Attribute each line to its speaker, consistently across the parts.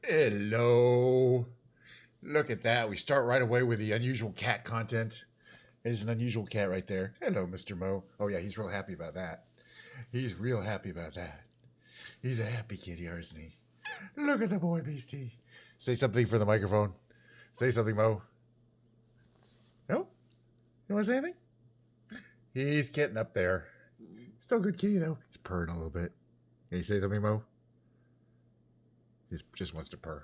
Speaker 1: Hello. Look at that. We start right away with the unusual cat content. There's an unusual cat right there. Hello, Mr. Mo. Oh, yeah, he's real happy about that. He's real happy about that. He's a happy kitty, isn't he? Look at the boy beastie. Say something for the microphone. Say something, Mo. No? You want to say anything? He's getting up there. Still a good kitty, though. He's purring a little bit. Can you say something, Mo? He just wants to purr.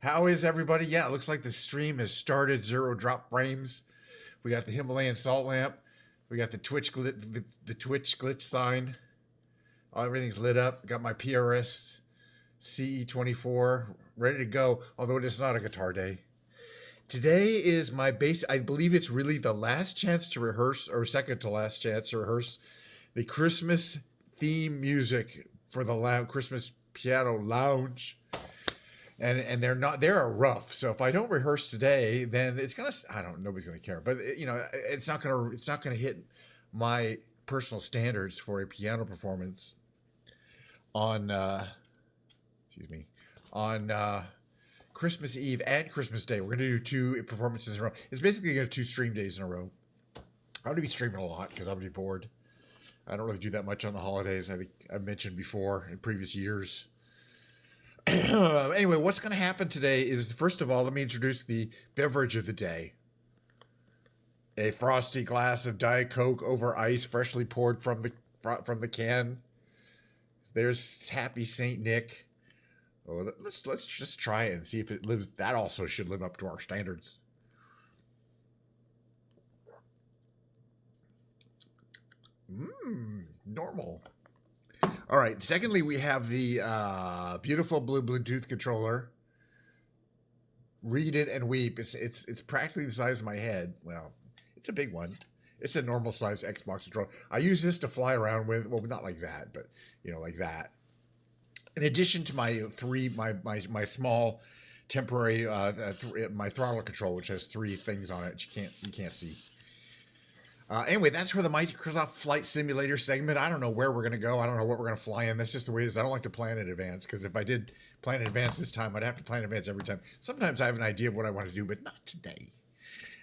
Speaker 1: How is everybody? Yeah, it looks like the stream has started. 0 drop frames. We got the Himalayan salt lamp. We got the Twitch glitch sign. Everything's lit up. Got my PRS CE24 ready to go. Although it is not a guitar day. Today is my base. I believe it's really the last chance to rehearse, or second to last chance to rehearse, the Christmas theme music for the Christmas piano lounge. And they're rough. So if I don't rehearse today, then it's gonna, nobody's gonna care. But it's not gonna hit my personal standards for a piano performance on Christmas Eve and Christmas Day. We're gonna do 2 performances in a row. It's basically gonna 2 stream days in a row. I'm gonna be streaming a lot because I'm gonna be bored. I don't really do that much on the holidays. I think I've mentioned before in previous years. Anyway, what's going to happen today is, first of all, let me introduce the beverage of the day. A frosty glass of Diet Coke over ice, freshly poured from the can. There's Happy Saint Nick. Oh, let's just try it and see if it lives. That also should live up to our standards. Normal. All right. Secondly, we have the beautiful blue Bluetooth controller. Read it and weep. It's practically the size of my head. Well, it's a big one. It's a normal size Xbox controller. I use this to fly around with. Well, not like that, but like that. In addition to my small temporary my throttle control, which has 3 things on it you can't see. Anyway, that's for the Microsoft Flight Simulator segment. I don't know where we're going to go. I don't know what we're going to fly in. That's just the way it is. I don't like to plan in advance, because if I did plan in advance this time, I'd have to plan in advance every time. Sometimes I have an idea of what I want to do, but not today.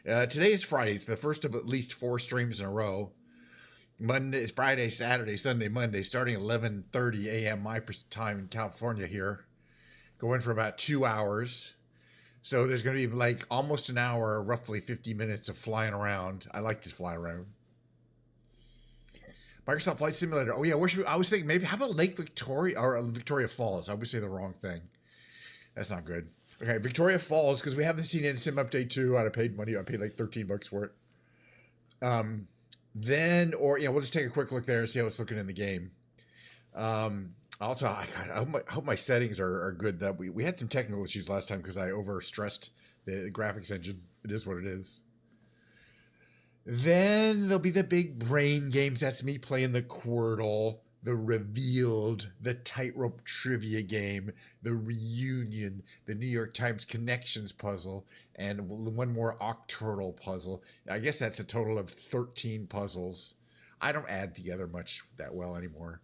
Speaker 1: Today is Friday. It's the first of at least 4 streams in a row. Monday, Friday, Saturday, Sunday, Monday, starting at 11:30 a.m. my time in California here. Going for about 2 hours. So there's going to be like almost an hour, roughly 50 minutes of flying around. I like to fly around. Microsoft Flight Simulator. Oh yeah, I was thinking maybe, how about Lake Victoria or Victoria Falls? I always say the wrong thing. That's not good. Okay, Victoria Falls, because we haven't seen it in Sim Update 2. I'd have paid money. I paid like $13 for it. We'll just take a quick look there and see how it's looking in the game. Also, I hope my settings are good. That we had some technical issues last time because I overstressed the graphics engine. It is what it is. Then there'll be the big brain games. That's me playing the Quirtle, the Revealed, the Tightrope Trivia game, the Reunion, the New York Times Connections puzzle, and one more Octurtle puzzle. I guess that's a total of 13 puzzles. I don't add together much that well anymore.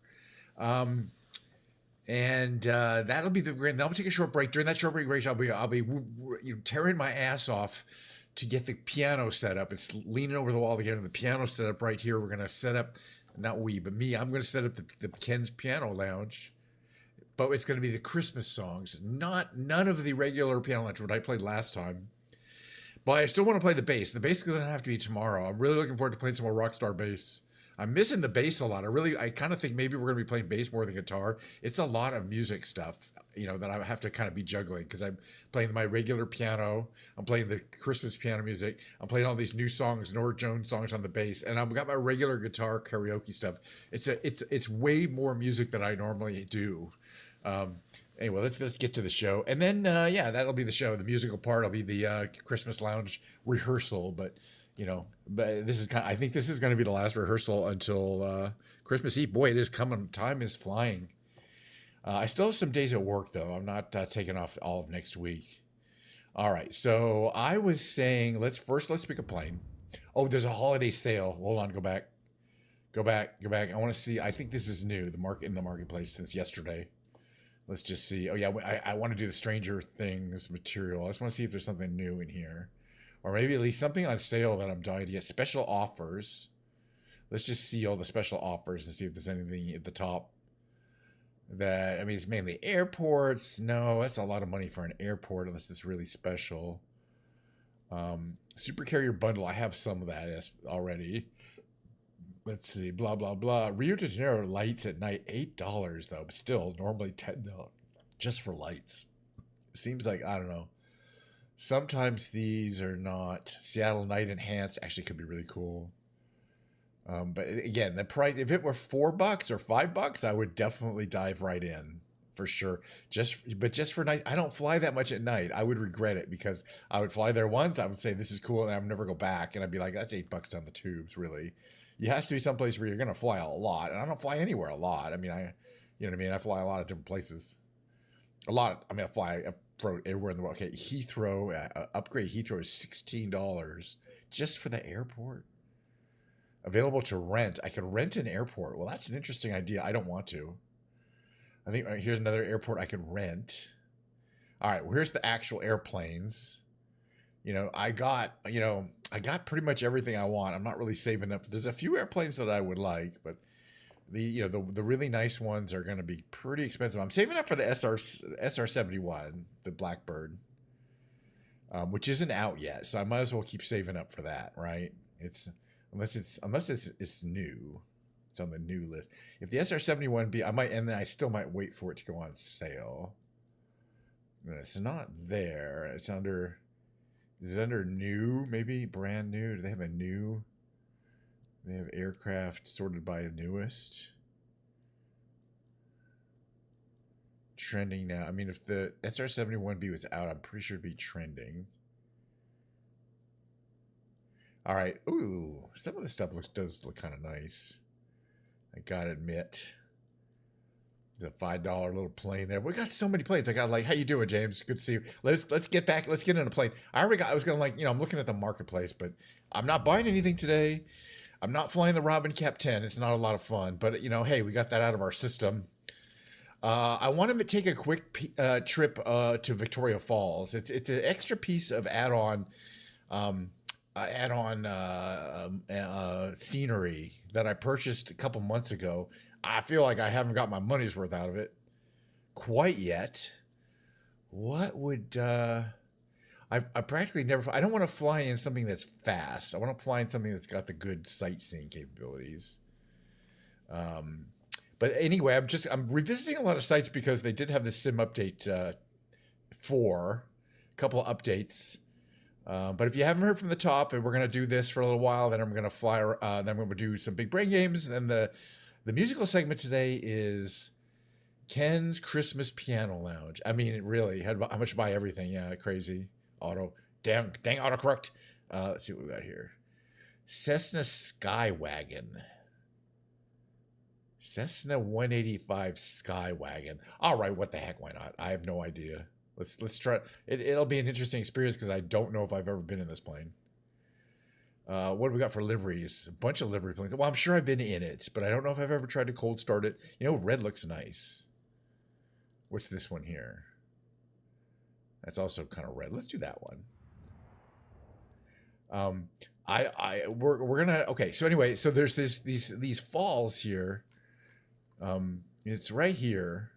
Speaker 1: That'll be the grand. Then I'll take a short break. During that short break, I'll be tearing my ass off to get the piano set up. It's leaning over the wall to get the piano set up right here. We're gonna set up, not we, but me. I'm gonna set up the Ken's Piano Lounge, but it's gonna be the Christmas songs, none of the regular piano lounge what I played last time. But I still want to play the bass. The bass is gonna have to be tomorrow. I'm really looking forward to playing some more Rockstar bass. I'm missing the bass a lot. I kind of think maybe we're going to be playing bass more than guitar. It's a lot of music stuff, that I have to kind of be juggling, because I'm playing my regular piano. I'm playing the Christmas piano music. I'm playing all these new songs, Norah Jones songs on the bass, and I've got my regular guitar karaoke stuff. It's way more music than I normally do. Anyway, let's get to the show, and then that'll be the show. The musical part will be the Christmas lounge rehearsal, but this is I think this is going to be the last rehearsal until Christmas Eve. Boy, it is coming. Time is flying. I still have some days at work, though. I'm not taking off all of next week. All right. So I was saying, let's pick a plane. Oh, there's a holiday sale. Hold on. Go back. I want to see. I think this is new. In the marketplace since yesterday. Let's just see. Oh yeah, I want to do the Stranger Things material. I just want to see if there's something new in here, or maybe at least something on sale that I'm dying to get. Special offers. Let's just see all the special offers and see if there's anything at the top. That, I mean, it's mainly airports. No, that's a lot of money for an airport unless it's really special. Super carrier bundle. I have some of that already. Let's see, blah blah blah. Rio de Janeiro lights at night, $8 though, but still normally $10 just for lights. Seems like, I don't know. Sometimes these are not. Seattle Night Enhanced actually could be really cool. But again, the price, if it were $4 or $5, I would definitely dive right in for sure. Just for night, I don't fly that much at night. I would regret it because I would fly there once. I would say this is cool, and I would never go back. And I'd be like, that's $8 down the tubes, really. You have to be someplace where you're going to fly a lot, and I don't fly anywhere a lot. I mean, you know what I mean. I fly a lot of different places. A lot. I mean, I fly everywhere in the world. Okay, Heathrow, upgrade Heathrow is $16 just for the airport. Available to rent. I could rent an airport. Well, that's an interesting idea. I don't want to. I think here's another airport I could rent. All right, well, here's the actual airplanes. I got pretty much everything I want. I'm not really saving up. There's a few airplanes that I would like, but the really nice ones are going to be pretty expensive. I'm saving up for the SR-71, the Blackbird, which isn't out yet, so I might as well keep saving up for that, right? Unless it's new. It's on the new list. If the SR-71 be, I still might wait for it to go on sale. It's not there. It's under. Is it under new? Maybe brand new. Do they have a new? They have aircraft sorted by newest. Trending now. I mean, if the SR-71B was out, I'm pretty sure it'd be trending. All right. Ooh, some of the stuff does look kind of nice. I gotta admit. The $5 little plane there. We got so many planes. I got like, how you doing, James? Good to see you. Let's get back. Let's get in a plane. I was gonna I'm looking at the marketplace, but I'm not buying anything today. I'm not flying the Robin Cap 10. It's not a lot of fun, but hey, we got that out of our system. I want to take a quick trip to Victoria Falls. It's an extra piece of add-on scenery that I purchased a couple months ago. I feel like I haven't got my money's worth out of it quite yet. What would I practically never. I don't want to fly in something that's fast. I want to fly in something that's got the good sightseeing capabilities. But anyway, I'm revisiting a lot of sites because they did have this sim update 4, a couple of updates. But if you haven't heard from the top, and we're gonna do this for a little while, then I'm gonna fly. Then I'm gonna do some big brain games, and the musical segment today is Ken's Christmas Piano Lounge. I mean, it really had how much buy everything. Yeah, crazy auto. Dang autocorrect. Let's see what we got here. Cessna Skywagon. Cessna 185 Skywagon. All right, what the heck? Why not? I have no idea. Let's try. It'll be an interesting experience because I don't know if I've ever been in this plane. What do we got for liveries? A bunch of livery planes. Well, I'm sure I've been in it, but I don't know if I've ever tried to cold start it. Red looks nice. What's this one here? That's also kind of red. Let's do that one. We're gonna. Okay, so anyway, so there's these falls here. It's right here.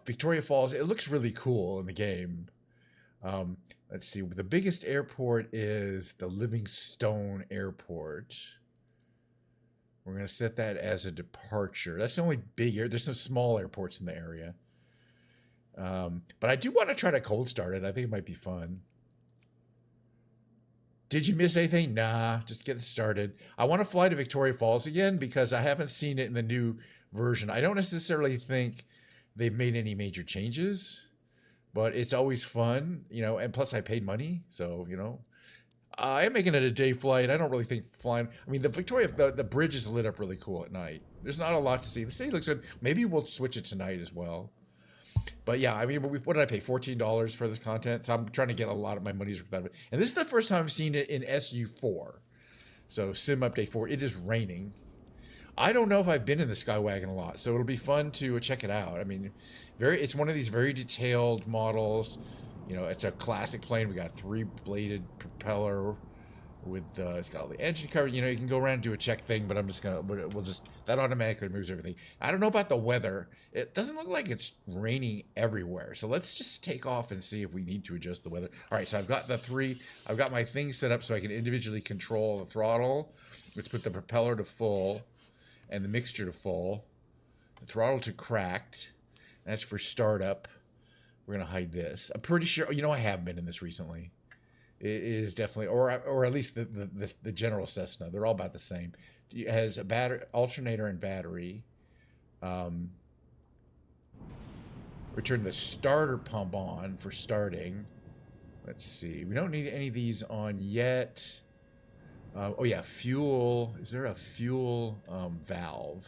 Speaker 1: Victoria Falls. It looks really cool in the game. Let's see. The biggest airport is the Livingstone Airport. We're going to set that as a departure. That's the only big air. There's no small airports in the area. But I do want to try to cold start it. I think it might be fun. Did you miss anything? Nah, just get started. I want to fly to Victoria Falls again because I haven't seen it in the new version. I don't necessarily think they've made any major changes, but it's always fun, and plus I paid money. So, I am making it a day flight. I don't really think flying. I mean, the bridge is lit up really cool at night. There's not a lot to see. The city looks good. Maybe we'll switch it tonight as well. But yeah, I mean, what did I pay? $14 for this content. So I'm trying to get a lot of my money's worth out of it. And this is the first time I've seen it in SU4. So Sim Update 4. It is raining. I don't know if I've been in the Skywagon a lot, so it'll be fun to check it out. I mean, it's one of these very detailed models. You know, it's a classic plane. We got 3-bladed propeller with it's got all the engine cover. You know, you can go around and do a check thing, but I'm just gonna we'll just that automatically moves everything. I don't know about the weather. It doesn't look like it's raining everywhere, so let's just take off and see if we need to adjust the weather. All right, so I've got I've got my thing set up so I can individually control the throttle. Let's put the propeller to full and the mixture to full, the throttle to cracked. That's for startup. We're gonna hide this. I'm pretty sure, you know, I have been in this recently. It is definitely, or at least the general Cessna. They're all about the same. It has a battery, alternator, and battery. Return the starter pump on for starting. Let's see. We don't need any of these on yet. Oh yeah, fuel. Is there a fuel valve?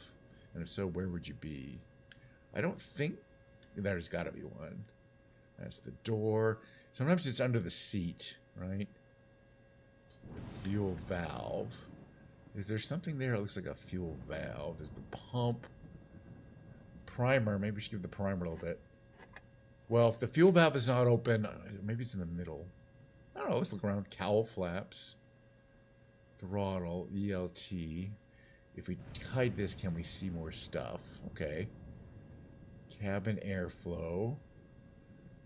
Speaker 1: And if so, where would you be? I don't think there's got to be one. That's the door. Sometimes it's under the seat, right? The fuel valve. Is there something there? It looks like a fuel valve. There's the pump. Primer. Maybe we should give the primer a little bit. Well, if the fuel valve is not open, maybe it's in the middle. I don't know. Let's look around. Cowl flaps. Throttle. ELT. If we hide this, can we see more stuff? Okay. Cabin airflow.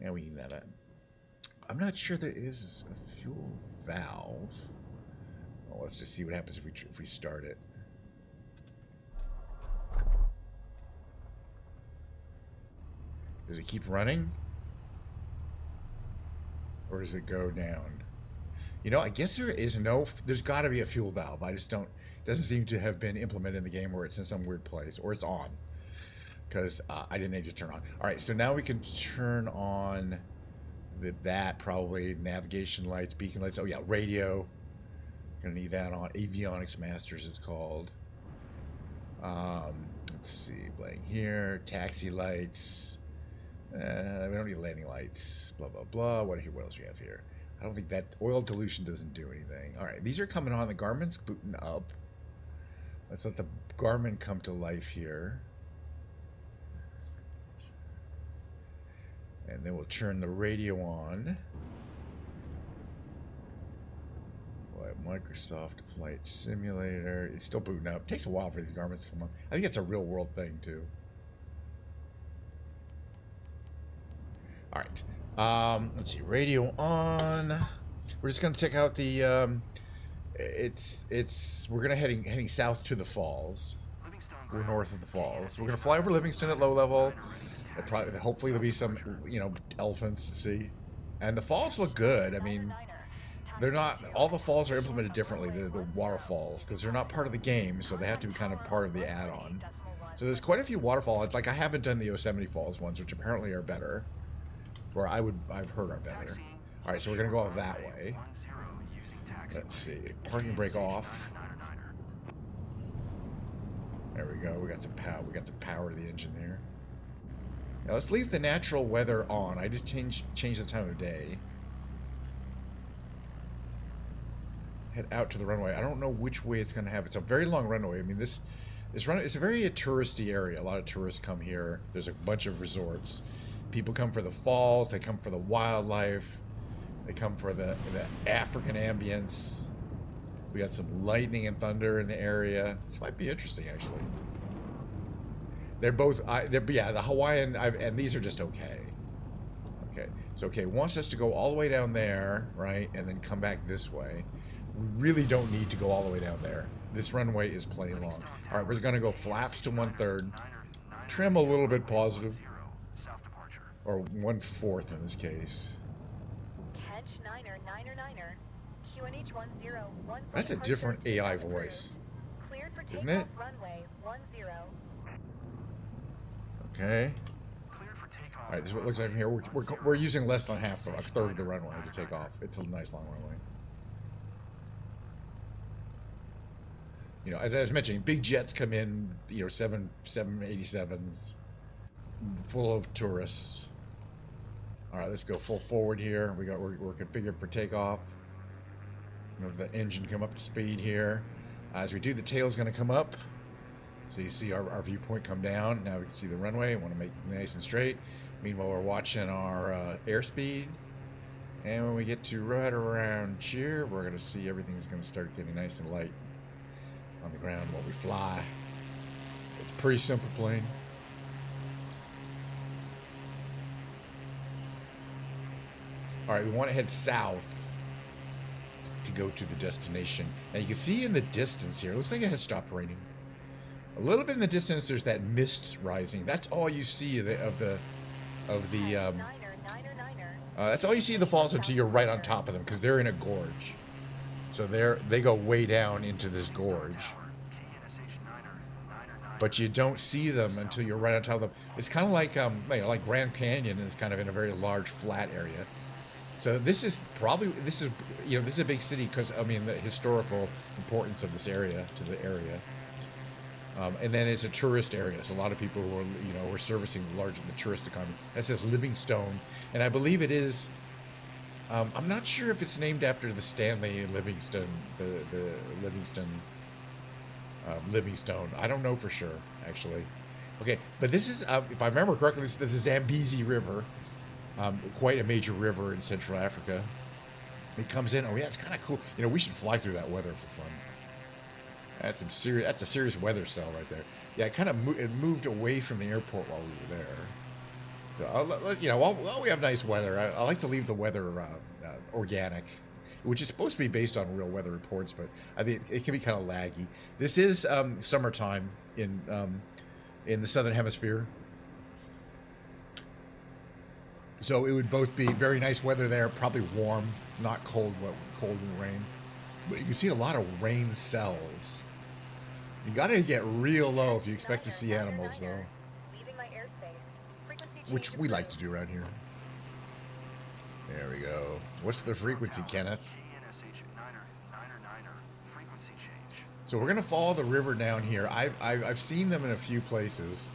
Speaker 1: And we need that. I'm not sure there is a fuel valve. Well, let's just see what happens if we start it. Does it keep running? Or does it go down? You know, I guess there's got to be a fuel valve. I just don't, it doesn't seem to have been implemented in the game where it's in some weird place, or it's on. Because I didn't need to turn on. All right, so now we can turn on that probably, navigation lights, beacon lights. Oh yeah, radio. Gonna need that on. Avionics Masters it's called. Let's see, blank here. Taxi lights. We don't need landing lights. Blah blah blah. What else do we have here? I don't think that oil dilution doesn't do anything. All right, these are coming on. The Garmin's booting up. Let's let the Garmin come to life here. And then we'll turn the radio on. Microsoft Flight Simulator. It's still booting up. It takes a while for these Garmins to come on. I think it's a real world thing too. All right. Let's see. Radio on. We're just gonna check out the. We're gonna heading south to the falls. We're north of the falls. We're gonna fly over Livingston at low level. Hopefully there'll be some, you know, elephants to see. And the falls look good. I mean, they're not, all the falls are implemented differently, the waterfalls, because they're not part of the game, so they have to be kind of part of the add-on. So there's quite a few waterfalls. Like, I haven't done the Yosemite Falls ones, which apparently are better. Or I've heard are better. All right, so we're going to go out that way. Let's see. Parking brake off. There we go. We got some power. We got some power to the engine there. Now let's leave the natural weather on. I just change the time of day. Head out to the runway. I don't know which way it's going to have. It's a very long runway. I mean, this runway, it's a very touristy area. A lot of tourists come here. There's a bunch of resorts. People come for the falls. They come for the wildlife. They come for the African ambience. We got some lightning and thunder in the area. This might be interesting, actually. They're both, yeah, the Hawaiian, and these are just okay. Okay, so okay, wants us to go all the way down there, right, and then come back this way. We really don't need to go all the way down there. This runway is plenty long. All right, we're gonna go flaps to 1/3, trim a little bit positive, or 1/4 in this case. That's a different AI voice, isn't it? Okay. All right, this is what it looks like from here. We're using less than half, a third of the runway to take off. It's a nice long runway. You know, as I was mentioning, big jets come in. You know, 787s, full of tourists. All right, let's go full forward here. We're configured for takeoff. You know, the engine come up to speed here. As we do, the tail's going to come up. So you see our viewpoint come down. Now we can see the runway. Want to make it nice and straight. Meanwhile, we're watching our airspeed. And when we get to right around here, we're going to see everything's going to start getting nice and light on the ground while we fly. It's a pretty simple plane. All right, we want to head south to go to the destination. Now you can see in the distance here, it looks like it has stopped raining. A little bit in the distance, there's that mist rising. That's all you see of the that's all you see of the falls until you're right on top of them, because they're in a gorge. So they go way down into this gorge. But you don't see them until you're right on top of them. It's kind of like like Grand Canyon is kind of in a very large flat area. So this is a big city because I mean the historical importance of this area to the area. And then it's a tourist area, so a lot of people who are, we're servicing the tourist economy. That says Livingstone, and I believe it is. I'm not sure if it's named after the Stanley Livingstone, the Livingstone. I don't know for sure, actually. Okay, but this is, if I remember correctly, this is the Zambezi River, quite a major river in Central Africa. It comes in. Oh yeah, it's kind of cool. We should fly through that weather for fun. That's a serious weather cell right there. Yeah, it moved away from the airport while we were there. So while we have nice weather, I like to leave the weather organic, which is supposed to be based on real weather reports, but I think it can be kind of laggy. This is summertime in the southern hemisphere, so it would both be very nice weather there, probably warm, not cold and rain. But you can see a lot of rain cells. You got to get real low if you expect to see animals, though. Which we like to do around here. There we go. What's the frequency, Kenneth? So we're going to follow the river down here. I've seen them in a few places,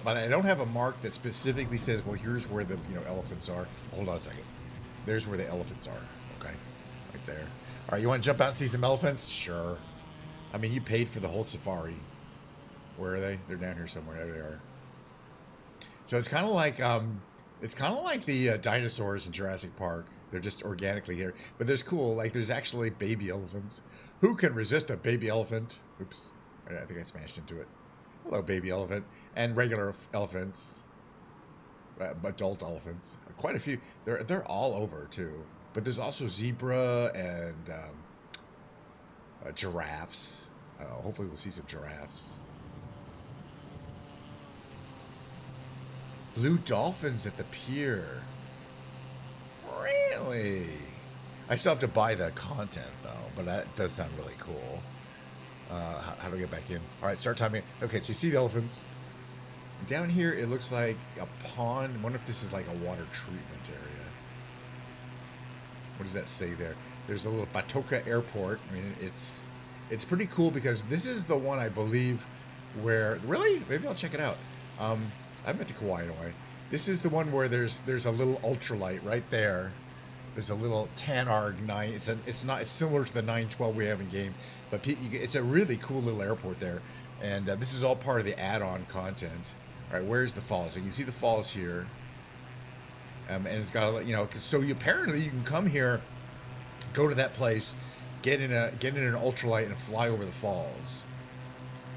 Speaker 1: but I don't have a mark that specifically says, well, here's where the elephants are. Hold on a second. There's where the elephants are. Okay. Right there. All right, you want to jump out and see some elephants? Sure. I mean, you paid for the whole safari. Where are they? They're down here somewhere. There they are. So it's kind of like the dinosaurs in Jurassic Park. They're just organically here, but there's actually baby elephants. Who can resist a baby elephant? Oops, I think I smashed into it. Hello, baby elephant, and regular elephants, adult elephants. Quite a few. They're all over too. But there's also zebra and giraffes. Hopefully we'll see some giraffes. Blue dolphins at the pier. Really? I still have to buy the content, though, but that does sound really cool. How do I get back in? All right, start timing. Okay, so you see the elephants. Down here, it looks like a pond. I wonder if this is like a water treatment area. What does that say there? There's a little Batoka Airport. I mean, it's pretty cool because this is the one I believe where... Really? Maybe I'll check it out. I've been to Kauai anyway. This is the one where there's a little ultralight right there. There's a little Tanarg 9. It's similar to the 912 we have in game, but it's a really cool little airport there. And this is all part of the add-on content. All right, where's the falls? So you can see the falls here. And it's got apparently you can come here, go to that place, get in an ultralight and fly over the falls.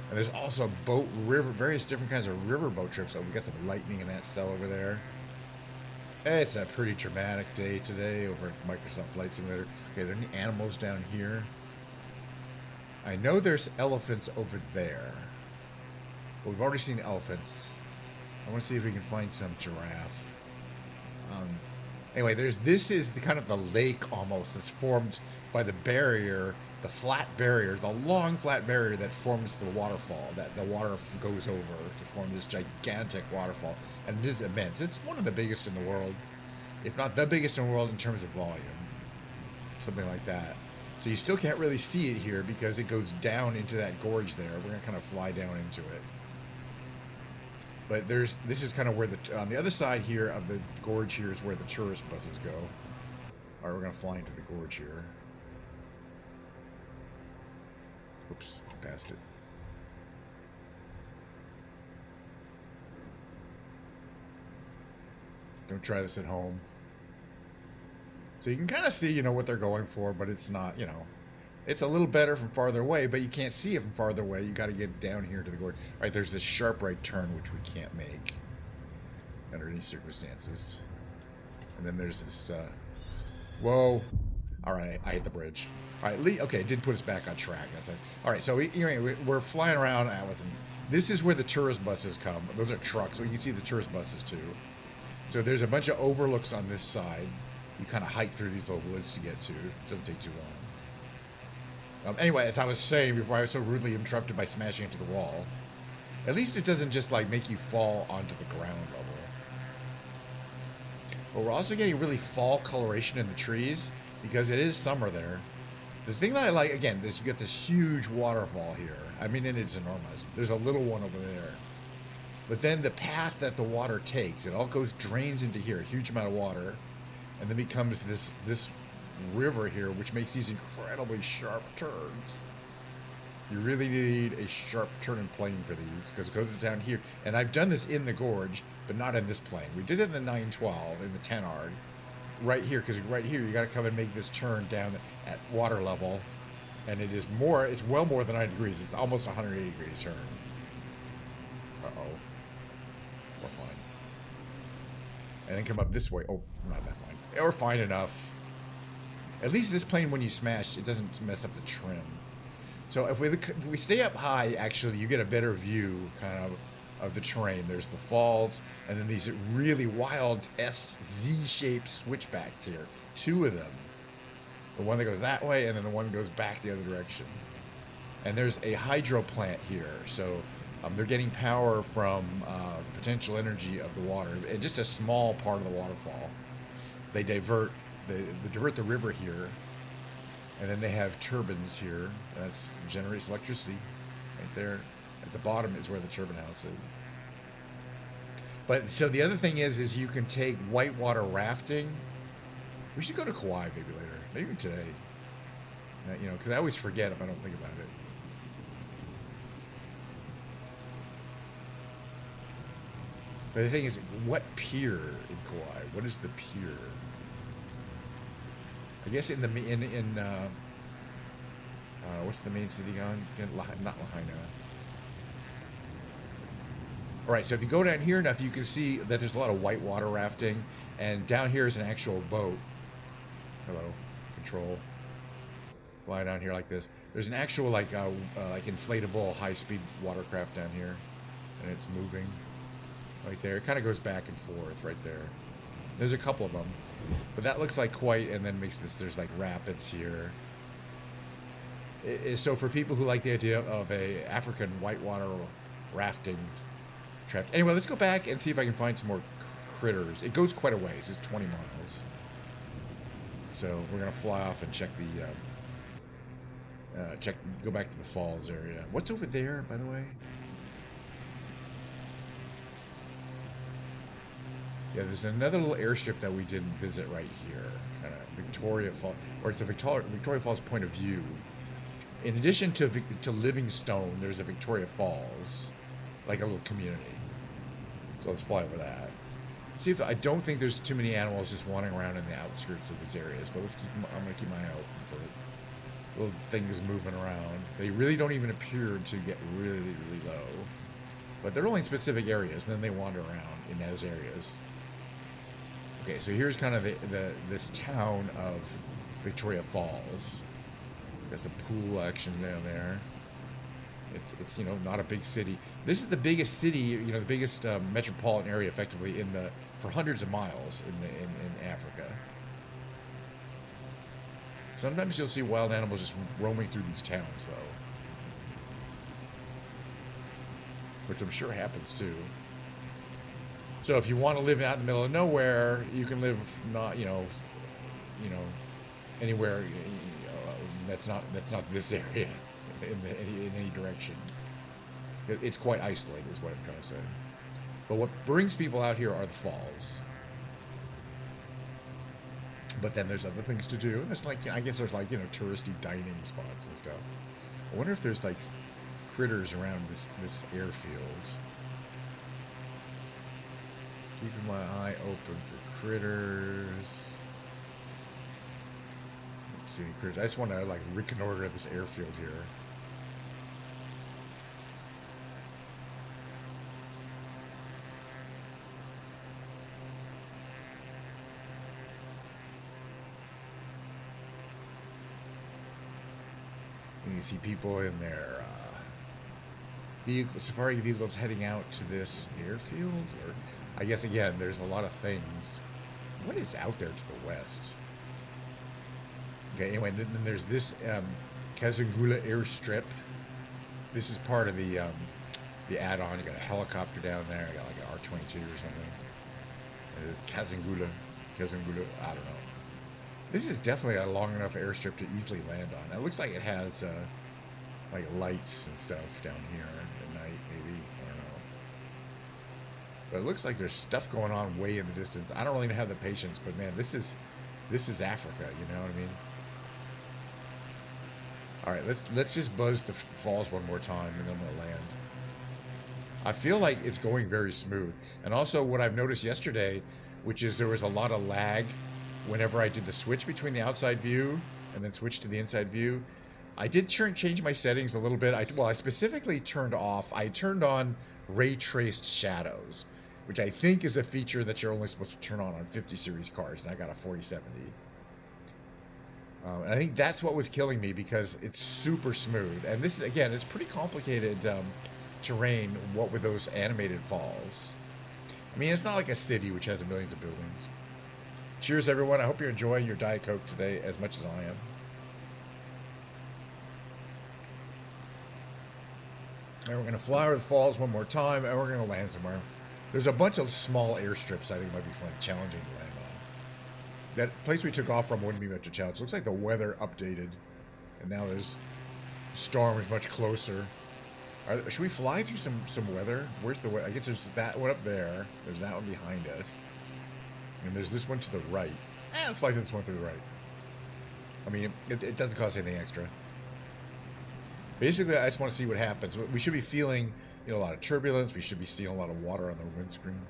Speaker 1: And there's also various different kinds of riverboat trips. So we got some lightning in that cell over there. It's a pretty dramatic day today over at Microsoft Flight Simulator. Okay, are there any animals down here? I know there's elephants over there. But we've already seen elephants. I want to see if we can find some giraffe. Anyway, this is kind of the lake almost that's formed by the barrier, the flat barrier, the long flat barrier that forms the waterfall, that the water goes over to form this gigantic waterfall. And it is immense. It's one of the biggest in the world, if not the biggest in the world in terms of volume. Something like that. So you still can't really see it here because it goes down into that gorge there. We're going to kind of fly down into it. But this is kind of where on the other side here of the gorge here is where the tourist buses go. All right, we're going to fly into the gorge here. Oops, I passed it. Don't try this at home. So you can kind of see, you know, what they're going for, but it's not, you know, it's a little better from farther away, but you can't see it from farther away. You got to get down here to the gorge. All right, there's this sharp right turn, which we can't make under any circumstances. And then there's this, whoa. All right, I hit the bridge. All right, okay, it did put us back on track. That's nice. All right, so we're flying around. This is where the tourist buses come. Those are trucks, so you can see the tourist buses too. So there's a bunch of overlooks on this side. You kind of hike through these little woods to get to. It doesn't take too long. Anyway, as I was saying before I was so rudely interrupted by smashing into the wall, at least it doesn't just like make you fall onto the ground level. But we're also getting really fall coloration in the trees because it is summer there. The thing that I like, again, is you get this huge waterfall here. I mean, and it's enormous. There's a little one over there. But then the path that the water takes, it all drains into here, a huge amount of water, and then becomes this river here, which makes these incredibly sharp turns. You really need a sharp turning plane for these, because it goes down here. And I've done this in the gorge, but not in this plane. We did it in the 912, in the 10-ARG, right here, because right here you got to come and make this turn down at water level, and it's well more than 90 degrees. It's almost 180 degree turn. Uh-oh. We're fine. And then come up this way. Oh, we're not that fine. Yeah, we're fine enough. At least this plane, when you smash, it doesn't mess up the trim. So if we stay up high, actually, you get a better view, kind of the terrain. There's the falls, and then these really wild Z-shaped switchbacks here. Two of them. The one that goes that way, and then the one goes back the other direction. And there's a hydro plant here, so they're getting power from the potential energy of the water, and just a small part of the waterfall. They divert the river here, and then they have turbines here. That generates electricity right there. At the bottom is where the turbine house is. But so the other thing is you can take whitewater rafting. We should go to Kauai maybe later, maybe today. You know, because I always forget if I don't think about it. But the thing is, what pier in Kauai? What is the pier? I guess in what's the main city on? Not Lahaina. All right, so if you go down here enough, you can see that there's a lot of whitewater rafting, and down here is an actual boat. Hello, control. Fly down here like this. There's an actual like inflatable high-speed watercraft down here, and it's moving right there. It kind of goes back and forth right there. There's a couple of them, but that looks like quite, and then makes this. There's like rapids here. So for people who like the idea of a African whitewater rafting trip. Anyway, let's go back and see if I can find some more critters. It goes quite a ways. It's 20 miles. So we're gonna fly off and check the go back to the falls area. What's over there, by the way? Yeah, there's another little airstrip that we didn't visit right here. Kind of Victoria Falls, or it's a Victoria Falls point of view. In addition to Livingstone, there's a Victoria Falls, like a little community. So let's fly over that. See if I don't think there's too many animals just wandering around in the outskirts of these areas, but I'm gonna keep my eye open for little things moving around. They really don't even appear to get really, really low, but they're only in specific areas, and then they wander around in those areas. Okay, so here's kind of this town of Victoria Falls. Got some pool action down there. It's you know, not a big city. This is the biggest city, you know, the biggest metropolitan area effectively for hundreds of miles in Africa. Sometimes you'll see wild animals just roaming through these towns, though, which I'm sure happens too. So if you want to live out in the middle of nowhere, you can live not anywhere that's not this area in any direction. It's quite isolated, is what I'm trying to say. But what brings people out here are the falls. But then there's other things to do. And it's like, I guess there's like, you know, touristy dining spots and stuff. I wonder if there's like critters around this airfield. Keeping my eye open for critters. Don't see any critters. I just want to like reconnoiter this airfield here. You see people in their safari vehicles heading out to this airfield. Or, I guess again, there's a lot of things. What is out there to the west? Okay, anyway, then there's this Kazangula airstrip. This is part of the add-on. You got a helicopter down there. You got like an R-22 or something. It is Kazangula. I don't know. This is definitely a long enough airstrip to easily land on. It looks like it has like lights and stuff down here at night, maybe. I don't know. But it looks like there's stuff going on way in the distance. I don't really have the patience, but man, this is Africa. You know what I mean? All right, let's just buzz the falls one more time, and then we'll land. I feel like it's going very smooth. And also, what I've noticed yesterday, which is there was a lot of lag whenever I did the switch between the outside view and then switch to the inside view. I did change my settings a little bit. I specifically turned on ray traced shadows, which I think is a feature that you're only supposed to turn on 50 series cars, and I got a 4070. And I think that's what was killing me, because it's super smooth. And this is, again, it's pretty complicated terrain, what with those animated falls. I mean, it's not like a city which has millions of buildings. Cheers, everyone. I hope you're enjoying your Diet Coke today as much as I am. And we're going to fly over the falls one more time, and we're going to land somewhere. There's a bunch of small airstrips I think might be fun, challenging to land on. That place we took off from wouldn't be much a challenge. Looks like the weather updated, and now the storm is much closer. Should we fly through some weather? Where's the weather? I guess there's that one up there. There's that one behind us. And there's this one to the right. Let's fly through this one to the right. I mean, it doesn't cost anything extra. Basically, I just want to see what happens. We should be feeling, a lot of turbulence. We should be seeing a lot of water on the windscreen.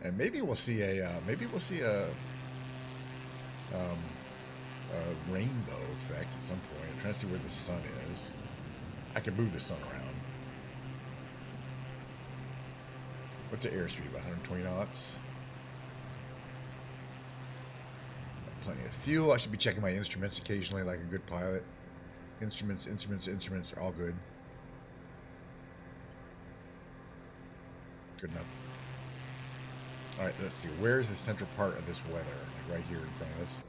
Speaker 1: And maybe we'll see a rainbow effect at some point. I'm trying to see where the sun is. I can move the sun around. What's the airspeed? About 120 knots. Plenty of fuel. I should be checking my instruments occasionally, like a good pilot. Instruments are all good. Good enough. All right, let's see. Where's the central part of this weather? Like right here in front of us.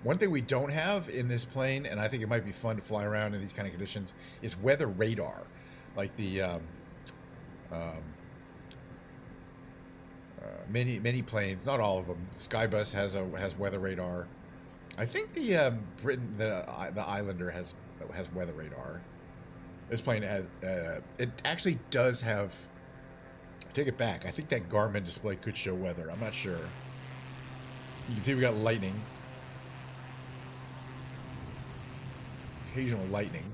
Speaker 1: One thing we don't have in this plane, and I think it might be fun to fly around in these kind of conditions, is weather radar. Like the many planes, not all of them. Skybus has weather radar. I think the the Islander has weather radar. This plane has it actually does have. Take it back. I think that Garmin display could show weather. I'm not sure. You can see we got lightning. Occasional lightning.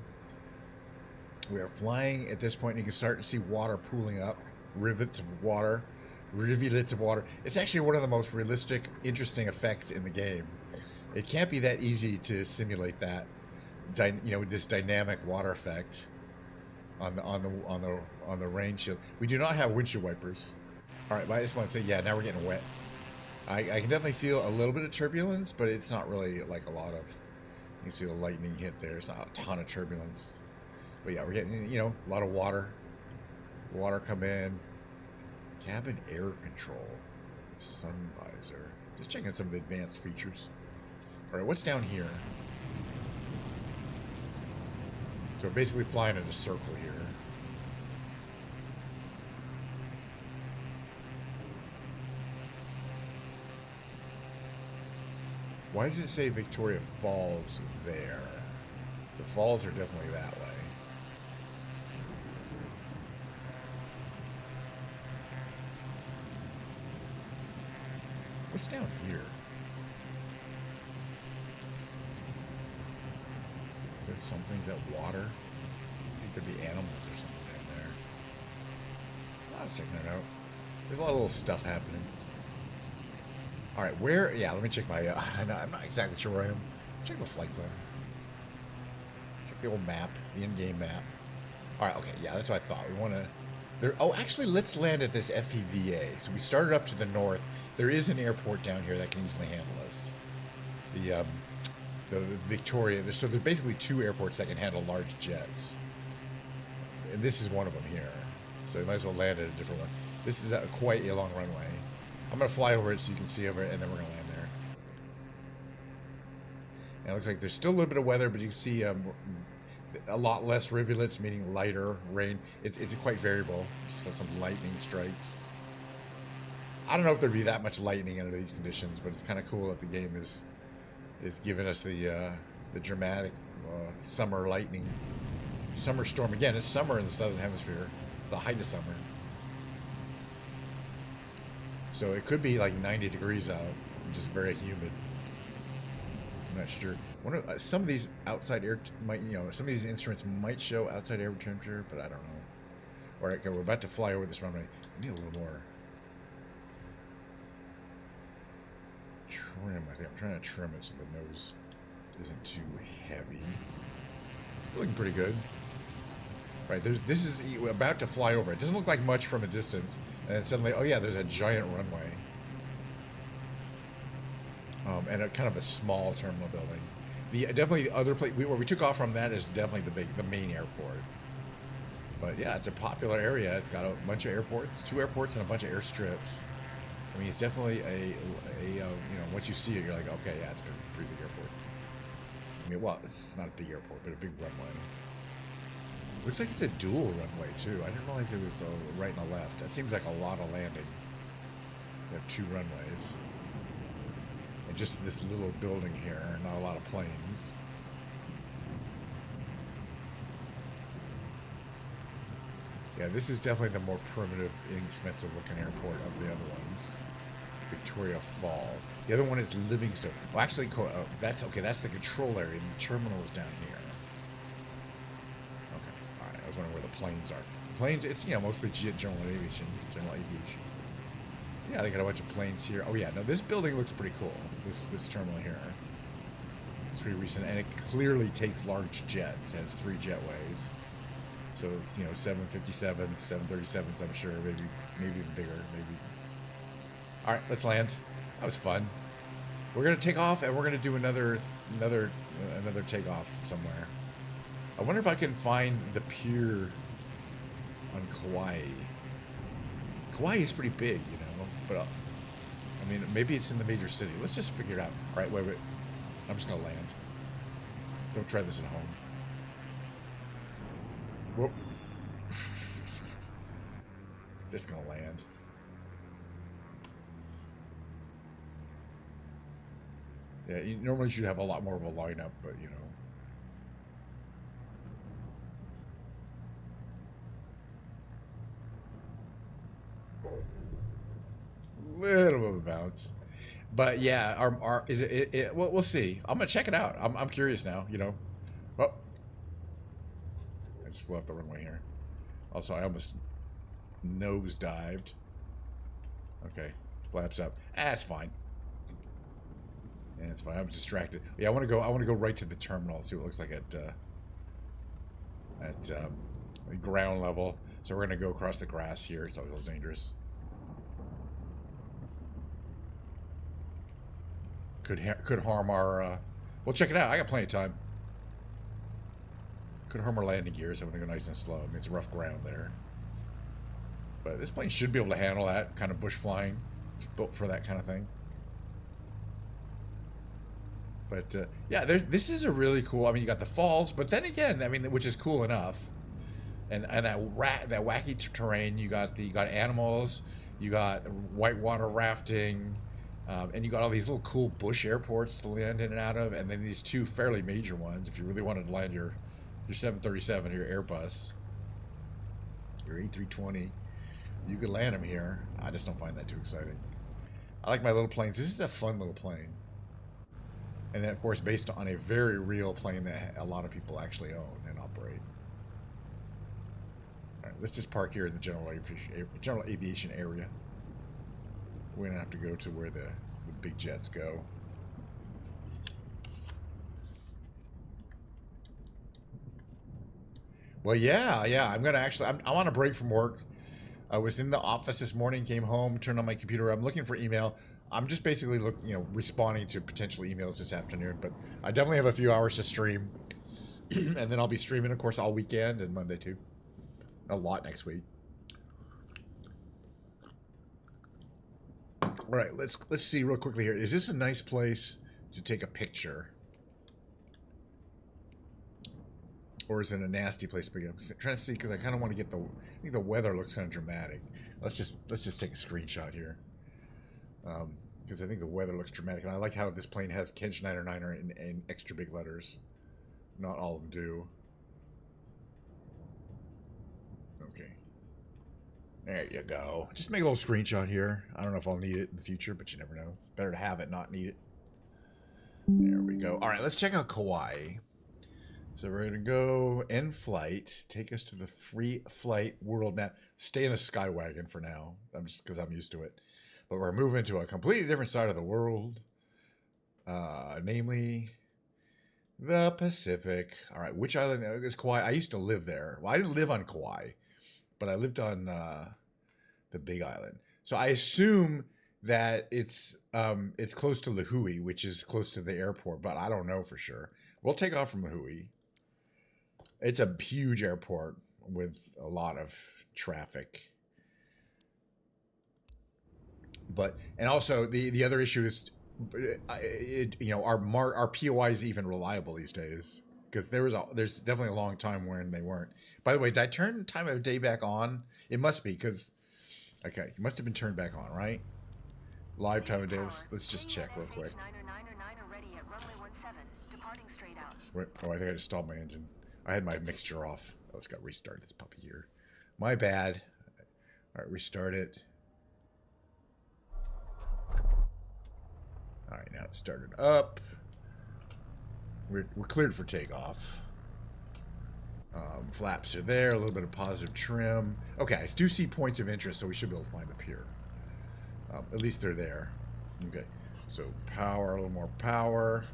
Speaker 1: We are flying at this point, and you can start to see water pooling up. Rivulets of water. It's actually one of the most realistic, interesting effects in the game. It can't be that easy to simulate that. This dynamic water effect on the rain shield. We do not have windshield wipers. All right, but I just want to say, yeah, now we're getting wet. I can definitely feel a little bit of turbulence, but it's not really like a lot of. You can see the lightning hit there. It's not a ton of turbulence, but yeah, we're getting a lot of water. Water come in. Cabin air control, sun visor. Just checking some of the advanced features. All right, what's down here? So we're basically flying in a circle here. Why does it say Victoria Falls there? The falls are definitely that way. What's down here? There's something that water. I think there'd be animals or something down there. I was checking it out. There's a lot of little stuff happening. All right, where? Yeah, let me check my. I'm not exactly sure where I am. Check the flight plan. Check the old map, the in-game map. All right, okay, yeah, that's what I thought. We want to. There. Oh, actually, let's land at this FPVA. So we started up to the north. There is an airport down here that can easily handle us. The Victoria. So there's basically two airports that can handle large jets, and this is one of them here. So you might as well land at a different one. This is quite a long runway. I'm going to fly over it so you can see over it, and then we're going to land there. And it looks like there's still a little bit of weather, but you can see a lot less rivulets, meaning lighter rain. It's quite variable. So some lightning strikes. I don't know if there'd be that much lightning under these conditions, but it's kind of cool that the game is giving us the dramatic summer lightning. Summer storm. Again, it's summer in the southern hemisphere. The height of summer. So it could be like 90 degrees out, just very humid. I'm not sure. Some of these outside air might, some of these instruments might show outside air temperature, but I don't know. All right, okay, we're about to fly over this runway. We need a little more trim. I think I'm trying to trim it so the nose isn't too heavy. Looking pretty good. Right, this is about to fly over. It doesn't look like much from a distance, and then suddenly, oh yeah, there's a giant runway, and a kind of a small terminal building. Definitely the other place where we took off from, that is definitely the main airport. But yeah, it's a popular area. It's got a bunch of airports, 2 airports, and a bunch of airstrips. I mean, it's definitely once you see it, you're like, okay, yeah, it's a pretty big airport. I mean, well, not a big airport, but a big runway. Looks like it's a dual runway, too. I didn't realize it was right and a left. That seems like a lot of landing to have 2 runways. And just this little building here, not a lot of planes. Yeah, this is definitely the more primitive, inexpensive looking airport of the other ones. Victoria Falls. The other one is Livingstone. Well, actually, that's the control area. The terminal is down here. I was wondering where the planes are. The planes, it's mostly general aviation. Yeah, they got a bunch of planes here. Oh yeah, no, this building looks pretty cool. This terminal here. It's pretty recent, and it clearly takes large jets. It has 3 jetways. So it's 757s, 737s. I'm sure, maybe even bigger. Maybe. All right, let's land. That was fun. We're gonna take off, and we're gonna do another takeoff somewhere. I wonder if I can find the pier on Kauai. Kauai is pretty big, but I mean, maybe it's in the major city. Let's just figure it out. All right, wait. I'm just gonna land. Don't try this at home. Whoop. Just gonna land. Yeah, you normally should have a lot more of a lineup, but little bit of a bounce, but yeah, our is it well, we'll see. I'm gonna check it out. I'm curious now. Oh, I just flew off the runway here. Also, I almost nose dived. Okay, flaps up. That's fine. Yeah, it's fine. I'm distracted. Yeah, I want to go right to the terminal and see what it looks like at ground level. So we're gonna go across the grass here. It's always a little dangerous. Could harm our. We'll check it out. I got plenty of time. Could harm our landing gears. I'm gonna go nice and slow. I mean, it's rough ground there, but this plane should be able to handle that kind of bush flying. It's built for that kind of thing. But yeah, this is a really cool. I mean, you got the falls, but then again, I mean, which is cool enough, and that wacky terrain. You got animals, you got whitewater rafting, and you got all these little cool bush airports to land in and out of, and then these 2 fairly major ones. If you really wanted to land your 737 or your Airbus, your A320, you could land them here. I just don't find that too exciting. I like my little planes. This is a fun little plane. And then, of course, based on a very real plane that a lot of people actually own and operate. All right, let's just park here in the general aviation area. We're gonna have to go to where the big jets go. Well, yeah. I'm gonna actually. I'm on a break from work. I was in the office this morning, came home, turned on my computer. I'm looking for email. I'm just basically responding to potential emails this afternoon. But I definitely have a few hours to stream, and then I'll be streaming, of course, all weekend and Monday too. A lot next week. All right, let's see real quickly here. Is this a nice place to take a picture? Or is it a nasty place to begin? I'm trying to see because I kind of want to get the. I think the weather looks kind of dramatic. Let's just take a screenshot here, because I think the weather looks dramatic, and I like how this plane has Ken Schneider Niner in extra big letters. Not all of them do. Okay, there you go. Just make a little screenshot here. I don't know if I'll need it in the future, but you never know. It's better to have it, not need it. There we go. All right, let's check out Kauai. So we're going to go end flight, take us to the free flight world map. Stay in a Skywagon for now, because I'm used to it. But we're moving to a completely different side of the world, namely the Pacific. All right, which island is Kauai? I used to live there. Well, I didn't live on Kauai, but I lived on the Big Island. So I assume that it's close to Lihue, which is close to the airport, but I don't know for sure. We'll take off from Lihue. It's a huge airport with a lot of traffic. And also the other issue is, our POI is even reliable these days, because there's definitely a long time when they weren't. By the way, did I turn time of day back on? It must be, because okay, it must have been turned back on, right? Live time of day. Let's just check real quick. Wait, oh, I think I just stalled my engine. I had my mixture off. Oh, it's got to restart this puppy here. My bad. All right, restart it. All right, now it's started up. We're cleared for takeoff. Flaps are there. A little bit of positive trim. Okay, I do see points of interest, so we should be able to find the pier. At least they're there. Okay, so power, a little more power.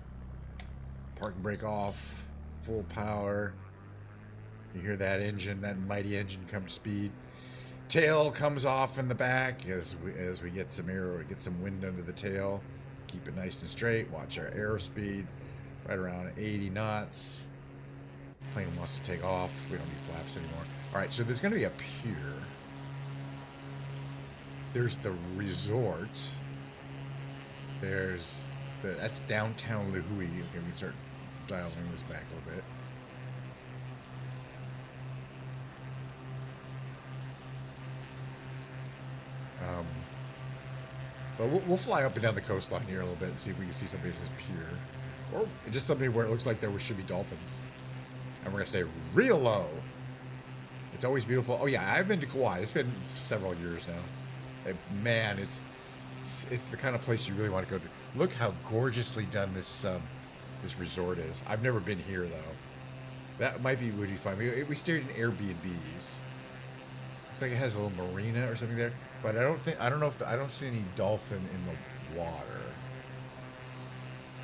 Speaker 1: Parking brake off, full power. You hear that engine, that mighty engine come to speed. Tail comes off in the back as we get some air, or get some wind under the tail. Keep it nice and straight. Watch our airspeed, right around 80 knots. Plane wants to take off. We don't need flaps anymore. All right, so there's going to be a pier. There's the resort. That's downtown Lihue. Okay, we can start dialing this back a little bit. But we'll fly up and down the coastline here a little bit and see if we can see something that says pier. Or just something where it looks like there should be dolphins. And we're going to stay real low. It's always beautiful. Oh yeah, I've been to Kauai. It's been several years now. Man, it's the kind of place you really want to go to. Look how gorgeously done this resort is. I've never been here though. That might be would be fun. We stayed in Airbnbs. Looks like it has a little marina or something there, but I don't see any dolphin in the water.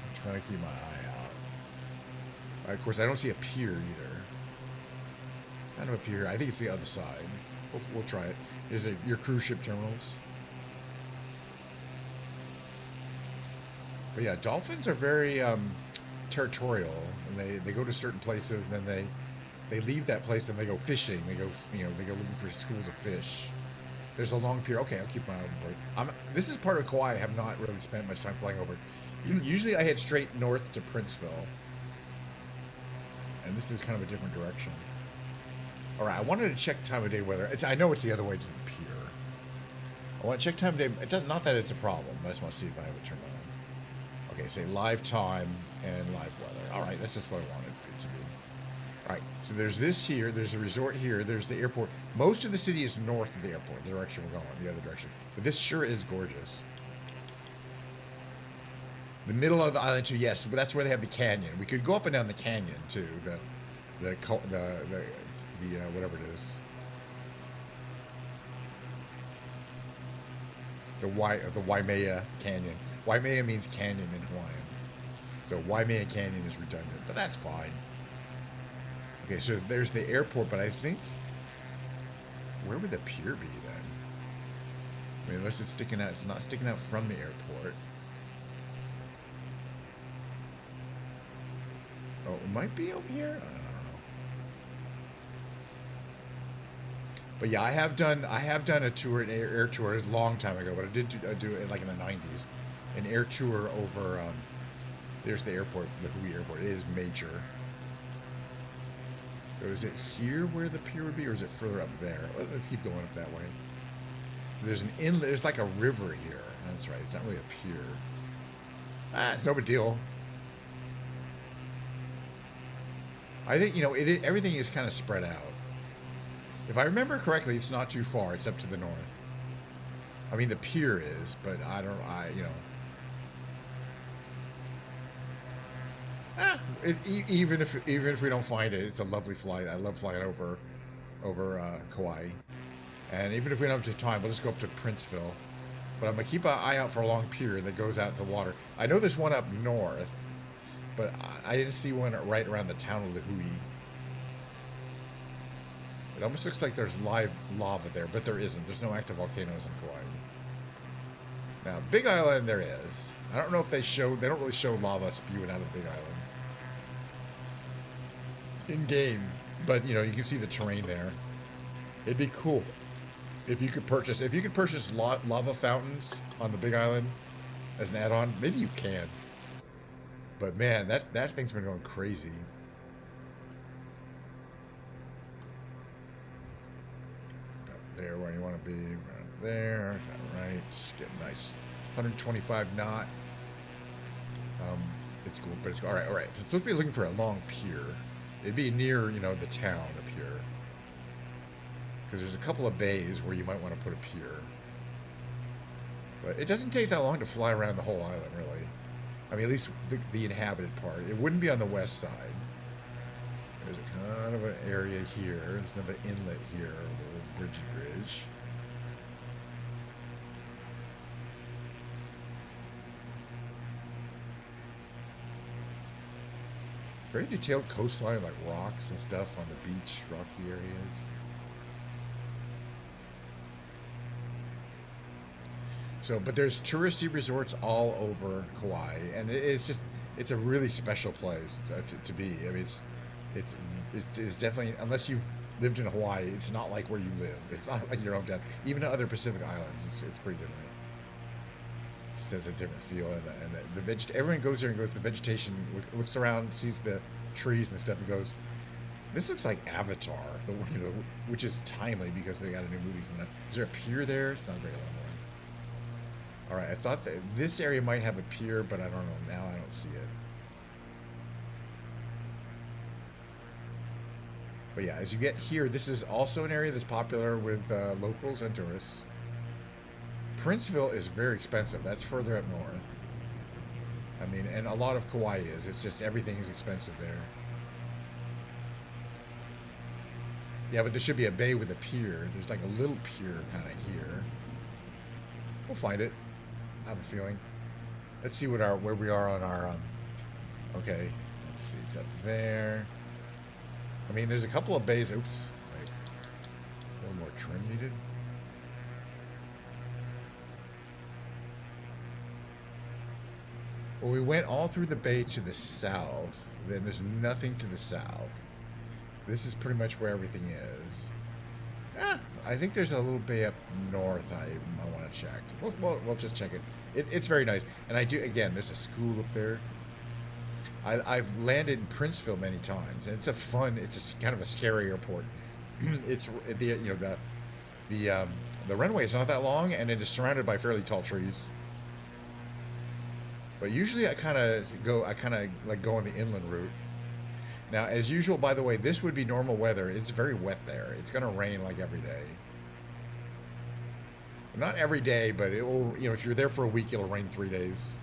Speaker 1: I'm trying to keep my eye out. Of course, I don't see a pier either. Kind of a pier. I think it's the other side. We'll try it. Is it your cruise ship terminals? But yeah, dolphins are very territorial, and they go to certain places, and then they leave that place and they go fishing. They go looking for schools of fish. There's a long pier. Okay, I'll keep my eye on it. This is part of Kauai I have not really spent much time flying over. Usually I head straight north to Princeville, and this is kind of a different direction. All right, I wanted to check time of day weather. I know it's the other way to the pier. I want to check time of day. Not that it's a problem. I just want to see if I have it turned on. Okay, say live time and live weather. All right, that's just what I wanted it to be. All right, so there's this here. There's the resort here. There's the airport. Most of the city is north of the airport, the direction we're going, the other direction. But this sure is gorgeous. The middle of the island too. Yes, but that's where they have the canyon. We could go up and down the canyon too. The whatever it is. the Waimea Canyon. Waimea means canyon in Hawaiian. So Waimea Canyon is redundant, but that's fine. Okay, so there's the airport, but I think where would the pier be then? I mean, unless it's sticking out, it's not sticking out from the airport. Oh, it might be over here. I don't know. But yeah, I have done a tour, an air tour, a long time ago, but I did do it like in the 90s, an air tour over. There's the airport, the Hui Airport. It is major. So is it here where the pier would be, or is it further up there? Let's keep going up that way. There's an inlet. There's like a river here. That's right. It's not really a pier. It's no big deal. I think, everything is kind of spread out. If I remember correctly, it's not too far. It's up to the north. I mean, the pier is, but even if we don't find it, it's a lovely flight. I love flying over Kauai. And even if we don't have time, we'll just go up to Princeville. But I'm going to keep an eye out for a long pier that goes out to the water. I know there's one up north, but I didn't see one right around the town of Hui. It almost looks like there's live lava there, but there isn't. There's no active volcanoes in Kauai. Now, Big Island, there is. I don't know if they don't really show lava spewing out of Big Island in game, but you can see the terrain there. It'd be cool if you could purchase lava fountains on the Big Island as an add-on. Maybe you can, but man, that thing's been going crazy. There where you want to be, right there, right, getting nice, 125 knot. It's cool, but it's cool. All right. So I'm supposed to be looking for a long pier. It'd be near, the town up here, because there's a couple of bays where you might want to put a pier. But it doesn't take that long to fly around the whole island, really. I mean, at least the inhabited part. It wouldn't be on the west side. There's a kind of an area here. There's another inlet here, a little bridge. Very detailed coastline, like rocks and stuff on the beach, rocky areas. So, but there's touristy resorts all over Kauai, and it's a really special place to be. I mean, it's definitely, unless you've lived in Hawaii, it's not like where you live. It's not like your hometown. Even to other Pacific Islands, it's pretty different. It just has a different feel, and everyone goes there and goes to the vegetation, looks around, sees the trees and stuff, and goes, "This looks like Avatar," which is timely because they got a new movie coming out. Is there a pier there? It's not very long. All right, I thought that this area might have a pier, but I don't know. Now I don't see it. But yeah, as you get here, this is also an area that's popular with locals and tourists. Princeville is very expensive. That's further up north. I mean, and a lot of Kauai is. It's just everything is expensive there. Yeah, but there should be a bay with a pier. There's like a little pier kind of here. We'll find it. I have a feeling. Let's see where we are on our okay, let's see, it's up there. I mean, there's a couple of bays. Oops, wait, a little more trim needed. Well, we went all through the bay to the south. Then there's nothing to the south. This is pretty much where everything is. I think there's a little bay up north I want to check. We'll just check it. It's very nice. And I do, again, there's a school up there. I've landed in Princeville many times. And it's kind of a scary airport. It's, the runway is not that long, and it is surrounded by fairly tall trees. But usually I kind of go on the inland route. Now, as usual, by the way, this would be normal weather. It's very wet there. It's going to rain like every day. Not every day, but it will, if you're there for a week, it'll rain 3 days.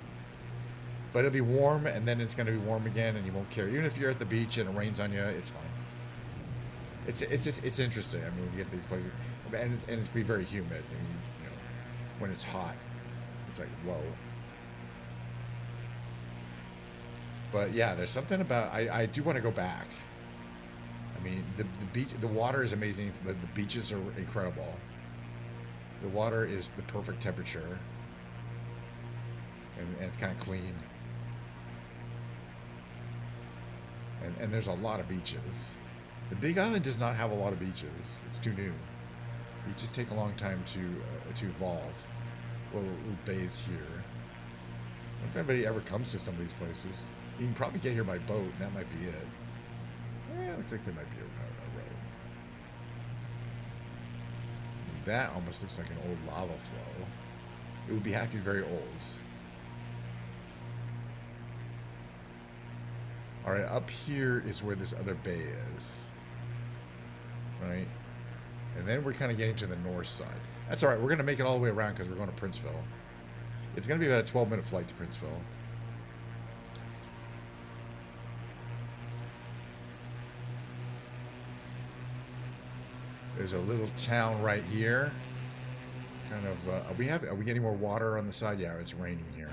Speaker 1: But it'll be warm, and then it's going to be warm again, and you won't care. Even if you're at the beach and it rains on you, it's fine. It's interesting. I mean, when you get these places, and it's be very humid. I mean, when it's hot. It's like, whoa. But yeah, there's something about, I do want to go back. I mean, the beach, the water is amazing. The beaches are incredible. The water is the perfect temperature, and it's kind of clean. And there's a lot of beaches. The Big Island does not have a lot of beaches. It's too new. Beaches take a long time to evolve. Little bays here. I don't know if anybody ever comes to some of these places. You can probably get here by boat, and that might be it. Yeah, looks like there might be a road. That almost looks like an old lava flow. It would have to be very old. Alright, up here is where this other bay is. Right? And then we're kind of getting to the north side. That's alright, we're going to make it all the way around because we're going to Princeville. It's going to be about a 12-minute flight to Princeville. There's a little town right here. Kind of, are we getting more water on the side? Yeah, it's raining here.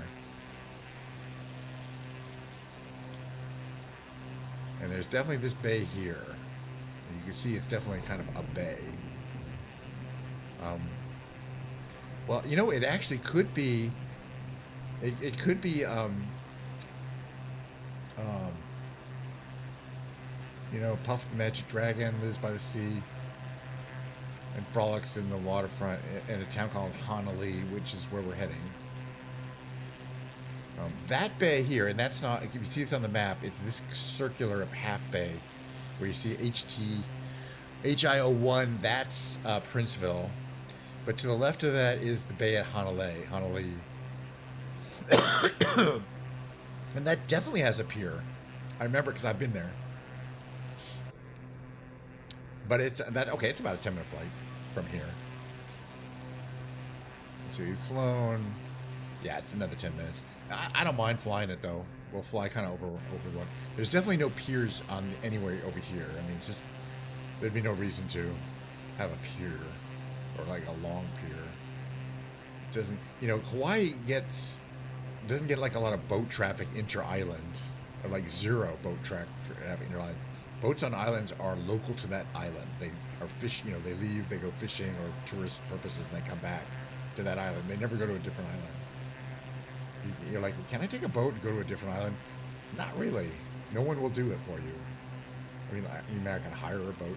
Speaker 1: And there's definitely this bay here. And you can see it's definitely kind of a bay. Well, you know, it actually could be... It could be, you know, Puff the Magic Dragon lives by the sea and frolics in the waterfront in a town called Honolulu, which is where we're heading. That bay here, and that's not, if you see it's on the map, it's this circular half bay where you see HIO1, that's Princeville. But to the left of that is the bay at Honolulu. And that definitely has a pier. I remember because I've been there. But it's that okay, it's about a 10-minute flight from here. So we've flown. Yeah, it's another 10 minutes. I don't mind flying it though. We'll fly kind of over one. There's definitely no piers on anywhere over here. I mean, it's just there'd be no reason to have a pier or like a long pier. It doesn't, you know, Hawaii doesn't get like a lot of boat traffic inter-island, or like zero boat traffic inter-island. Boats on islands are local to that island. They are fish, you know, they leave, they go fishing or tourist purposes, and they come back to that island. They never go to a different island. You're like, can I take a boat and go to a different island? Not really. No one will do it for you. I mean, you might can hire a boat.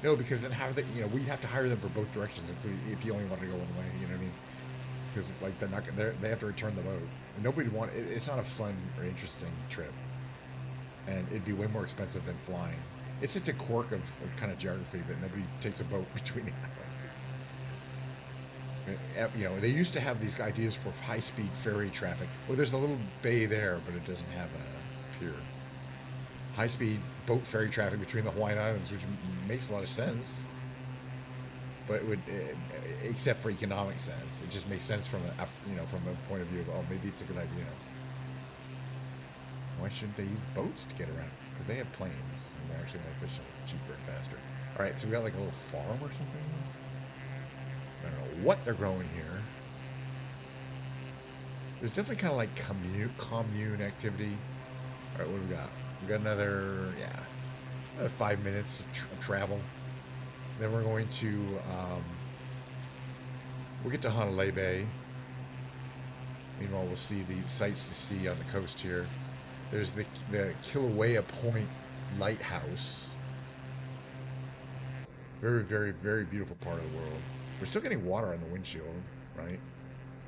Speaker 1: No, because then how they, you know, we'd have to hire them for both directions, including if you only want to go one way. You know what I mean? Because like they have to return the boat. And nobody it's not a fun or interesting trip, and it'd be way more expensive than flying. It's just a quirk of kind of geography that nobody takes a boat between the islands. You know, they used to have these ideas for high-speed ferry traffic. Well, there's a little bay there, but it doesn't have a pier. High-speed boat ferry traffic between the Hawaiian Islands, which makes a lot of sense. But it would, except for economic sense, it just makes sense from a, you know, from a point of view of, oh, maybe it's a good idea. Why shouldn't they use boats to get around? Because they have planes, and they're actually more efficient, cheaper, and faster. All right, so we got like a little farm or something. I don't know what they're growing here. There's definitely kind of like commune activity. All right, what do we got? We got another 5 minutes of travel. Then we're going to, we'll get to Honolulu Bay. Meanwhile, we'll see the sights to see on the coast here. There's the Kilauea Point Lighthouse. Very, very, very beautiful part of the world. We're still getting water on the windshield, right?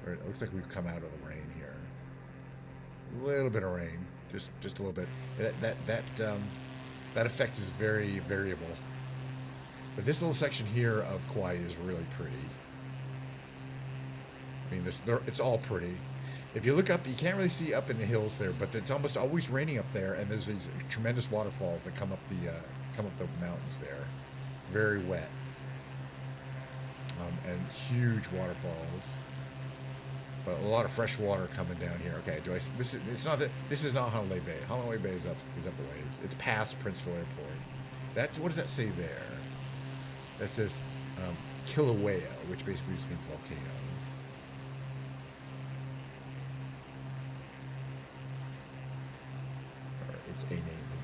Speaker 1: Or it looks like we've come out of the rain here. A little bit of rain, just a little bit. That effect is very variable. But this little section here of Kauai is really pretty. I mean, it's all pretty. If you look up, you can't really see up in the hills there, but it's almost always raining up there, and there's these tremendous waterfalls that come up the mountains there. Very wet. And huge waterfalls. But a lot of fresh water coming down here. Okay, this is not Honolulu Bay. Honolulu Bay is up a ways. It's past Princeville Airport. What does that say there? That says Kilauea, which basically just means volcano. It's a name for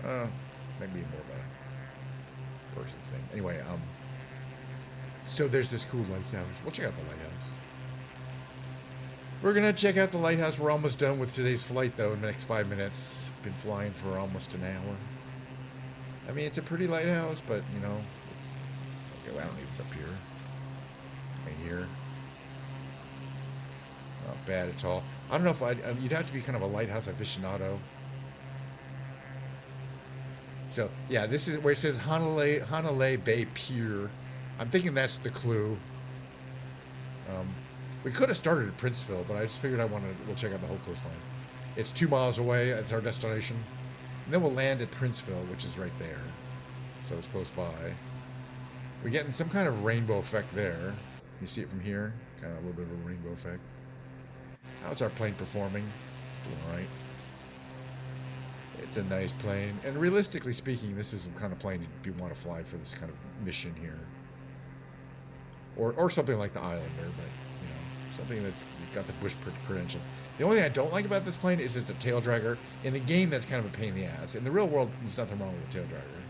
Speaker 1: volcano. Maybe more of a person's thing. Anyway, so there's this cool lighthouse. We'll check out the lighthouse. We're gonna check out the lighthouse. We're almost done with today's flight, though. In the next 5 minutes. Been flying for almost an hour. I mean, it's a pretty lighthouse, but you know, it's okay. Well, I don't need it's up here. Right here. Not bad at all. I don't know if you'd have to be kind of a lighthouse aficionado. So yeah, this is where it says Hanalei Bay Pier. I'm thinking that's the clue. We could have started at Princeville, but I just figured we'll check out the whole coastline. It's 2 miles away. It's our destination. And then we'll land at Princeville, which is right there. So it's close by. We're getting some kind of rainbow effect there. You see it from here? Kind of a little bit of a rainbow effect. How's our plane performing? It's doing all right. It's a nice plane. And realistically speaking, this is the kind of plane you'd want to fly for this kind of mission here. Or something like the Islander, but, you know, something that's got the Bush credentials. The only thing I don't like about this plane is it's a tail dragger. In the game, that's kind of a pain in the ass. In the real world, there's nothing wrong with a tail dragger.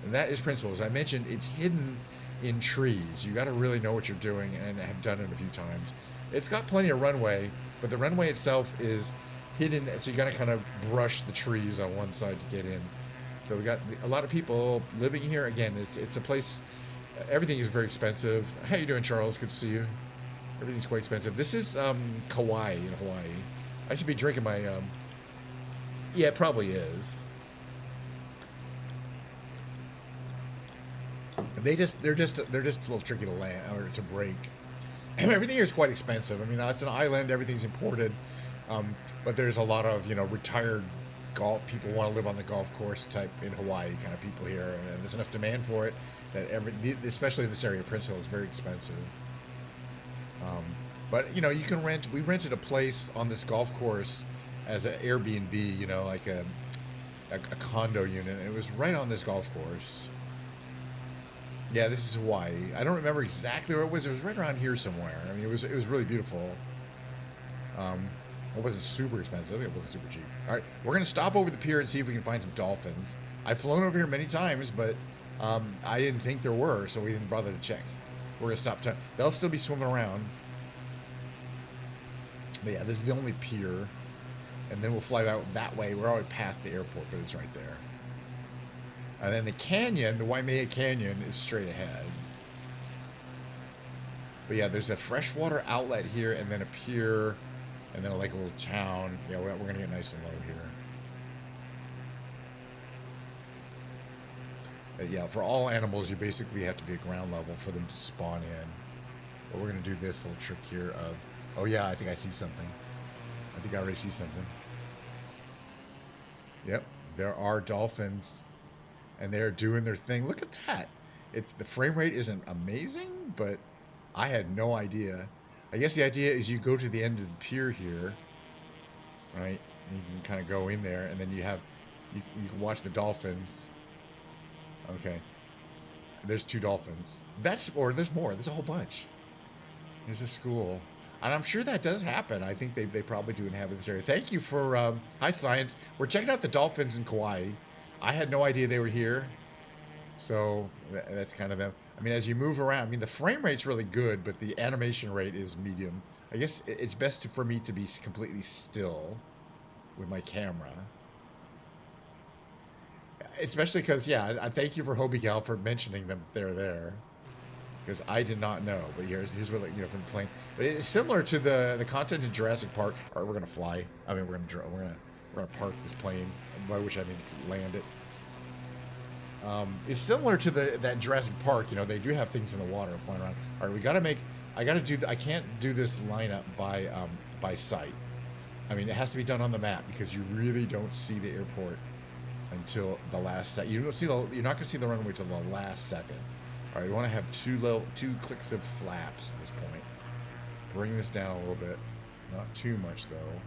Speaker 1: And that is Princeville. As I mentioned, it's hidden in trees. You got to really know what you're doing, and I have done it a few times. It's got plenty of runway, but the runway itself is hidden, so you got to kind of brush the trees on one side to get in. So we got a lot of people living here. Again, it's a place. Everything is very expensive. How you doing, Charles? Good to see you. Everything's quite expensive. This is Kauai in Hawaii. I should be drinking my. Yeah, it probably is. They're just a little tricky to land or to break. Everything here is quite expensive. I mean, it's an island. Everything's imported, but there's a lot of retired golf people want to live on the golf course type in Hawaii kind of people here, and there's enough demand for it that especially this area, Princeville, is very expensive. But you can rent. We rented a place on this golf course as an Airbnb, like a condo unit. And it was right on this golf course. Yeah, this is Hawaii. I don't remember exactly where it was. It was right around here somewhere. I mean, it was really beautiful. It wasn't super expensive. It wasn't super cheap. All right, we're going to stop over the pier and see if we can find some dolphins. I've flown over here many times, but I didn't think there were, so we didn't bother to check. We're going to stop. They'll still be swimming around. But yeah, this is the only pier. And then we'll fly out that way. We're already past the airport, but it's right there. And then the canyon, the Waimea Canyon, is straight ahead. But yeah, there's a freshwater outlet here, and then a pier, and then like a little town. Yeah, we're going to get nice and low here. Yeah, for all animals, you basically have to be at ground level for them to spawn in. But we're going to do this little trick here of... Oh yeah, I think I see something. I think I already see something. Yep, there are dolphins. And they're doing their thing. Look at that. The frame rate isn't amazing, but I had no idea. I guess the idea is you go to the end of the pier here, right? And you can kind of go in there, and then you can watch the dolphins. Okay. There's 2 dolphins. There's more. There's a whole bunch. There's a school. And I'm sure that does happen. I think they probably do inhabit this area. Thank you for... Hi, Science. We're checking out the dolphins in Kauai. I had no idea they were here, so that's kind of them. I mean, as you move around, I mean, the frame rate's really good, but the animation rate is medium. I guess it's best for me to be completely still with my camera. Especially because, yeah, I thank you for Hobie Gal for mentioning them. They're there. Because I did not know, but here's what, from the plane. But it's similar to the content in Jurassic Park. All right, we're gonna fly. I mean, we're gonna park this plane, by which I mean land it. It's similar to that Jurassic Park. They do have things in the water flying around. All right, I can't do this lineup by sight. I mean, it has to be done on the map because you really don't see the airport until the last second. You're not gonna see the runway until the last second. All right, we want to have 2 clicks of flaps at this point. Bring this down a little bit, not too much though.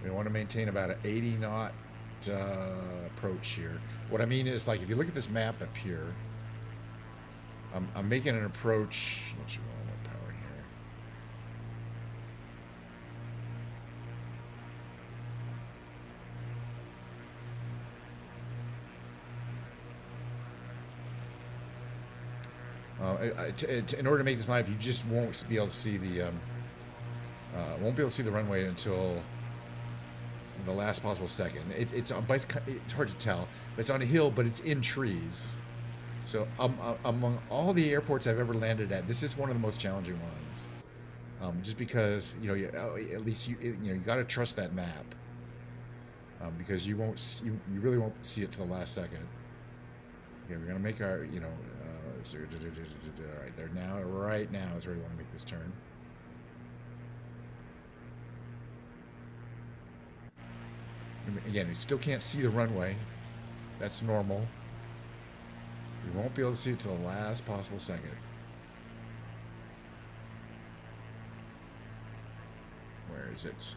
Speaker 1: We want to maintain about an 80 knot approach here. What I mean is, like, if you look at this map up here, I'm making an approach. Not sure what power here. In order to make this lineup, you just won't be able to see the runway until the last possible second. It's hard to tell. It's on a hill, but it's in trees. So among all the airports I've ever landed at, this is one of the most challenging ones. Just because at least you got to trust that map, because you really won't see it to the last second. Okay, we're gonna make our all right there now. Right now is where we want to make this turn. Again, we still can't see the runway. That's normal. We won't be able to see it till the last possible second. Where is it?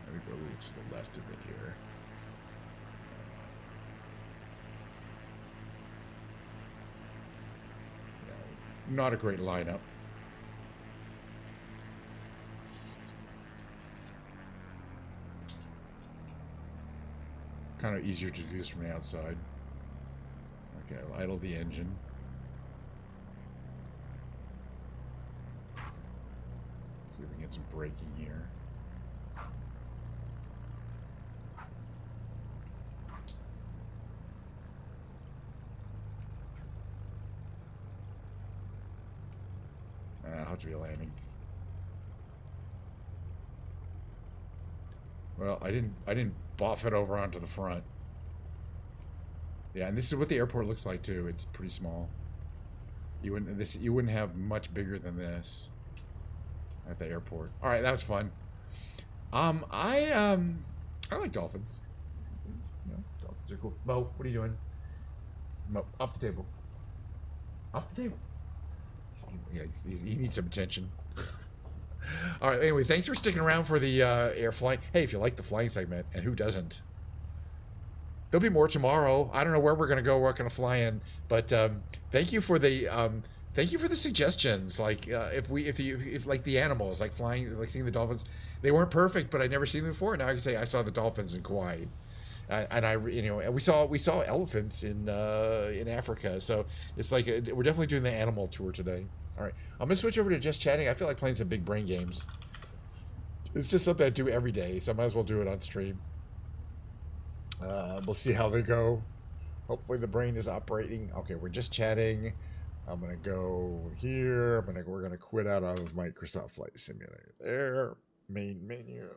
Speaker 1: Let me go a little to the left of it here. Not a great lineup. Kind of easier to do this from the outside. Okay, I'll idle the engine. See if we can get some braking here. How to be landing. Well, I didn't buff it over onto the front. Yeah, and this is what the airport looks like too. It's pretty small. You wouldn't have much bigger than this at the airport. All right, that was fun. I like dolphins. Yeah, dolphins are cool. Mo, what are you doing? Mo, off the table. Off the table. Yeah, he needs some attention. All right. Anyway, thanks for sticking around for the air flying. Hey, if you like the flying segment, and who doesn't? There'll be more tomorrow. I don't know where we're gonna go. We're gonna fly in, but thank you for the suggestions. Like if like the animals, like flying, like seeing the dolphins. They weren't perfect, but I'd never seen them before. Now I can say I saw the dolphins in Kauai. And we saw elephants in Africa. So it's like we're definitely doing the animal tour today. All right, I'm gonna switch over to just chatting. I feel like playing some big brain games. It's just something I do every day, so I might as well do it on stream. We'll see how they go. Hopefully the brain is operating. Okay, we're just chatting. I'm gonna go here. We're gonna quit out of Microsoft Flight Simulator. There, main menu.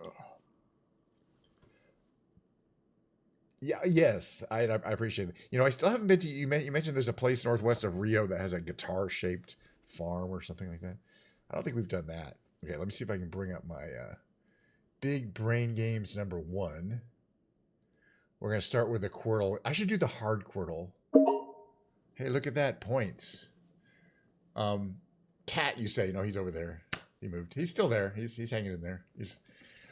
Speaker 1: Yeah, yes, I appreciate it. I still haven't been to. You mentioned there's a place northwest of Rio that has a guitar-shaped farm or something like that. I don't think we've done that. Okay, let me see if I can bring up my big brain games #1. We're gonna start with the Quirtle. I should do the hard Quirtle. Hey, look at that, points. Cat, you say? No, he's over there. He moved. He's still there. He's hanging in there.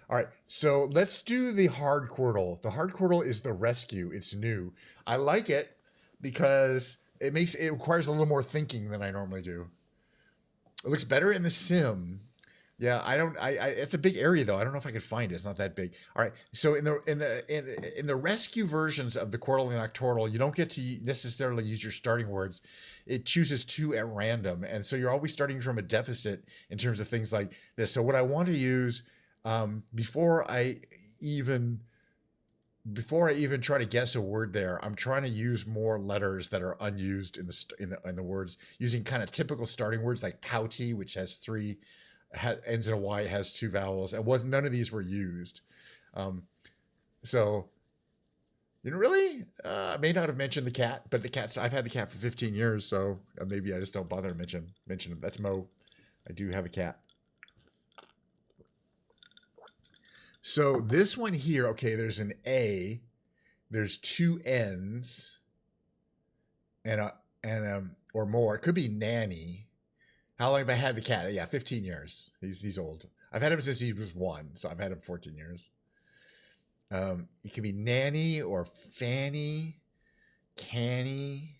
Speaker 1: All right, so let's do the hard Quirtle. The hard Quirtle is the rescue. It's new. I like it because it requires a little more thinking than I normally do. It looks better in the sim. Yeah, it's a big area though. I don't know if I can find it. It's not that big. All right. So in the rescue versions of the Quirtle and Octortle, you don't get to necessarily use your starting words. It chooses 2 at random, and so you're always starting from a deficit in terms of things like this. So what I want to use before I even try to guess a word there, I'm trying to use more letters that are unused in the words, using kind of typical starting words like pouty, which has 3. Ends in a Y, it has 2 vowels, and none of these were used. So really, I may not have mentioned the cat, but I've had the cat for 15 years, so maybe I just don't bother to mention him. That's Mo. I do have a cat. So this one here, okay, there's an A, there's 2 N's, and or more. It could be nanny. How long have I had the cat? Yeah, 15 years. He's old. I've had him since he was 1, so I've had him 14 years. It could be nanny or fanny, canny.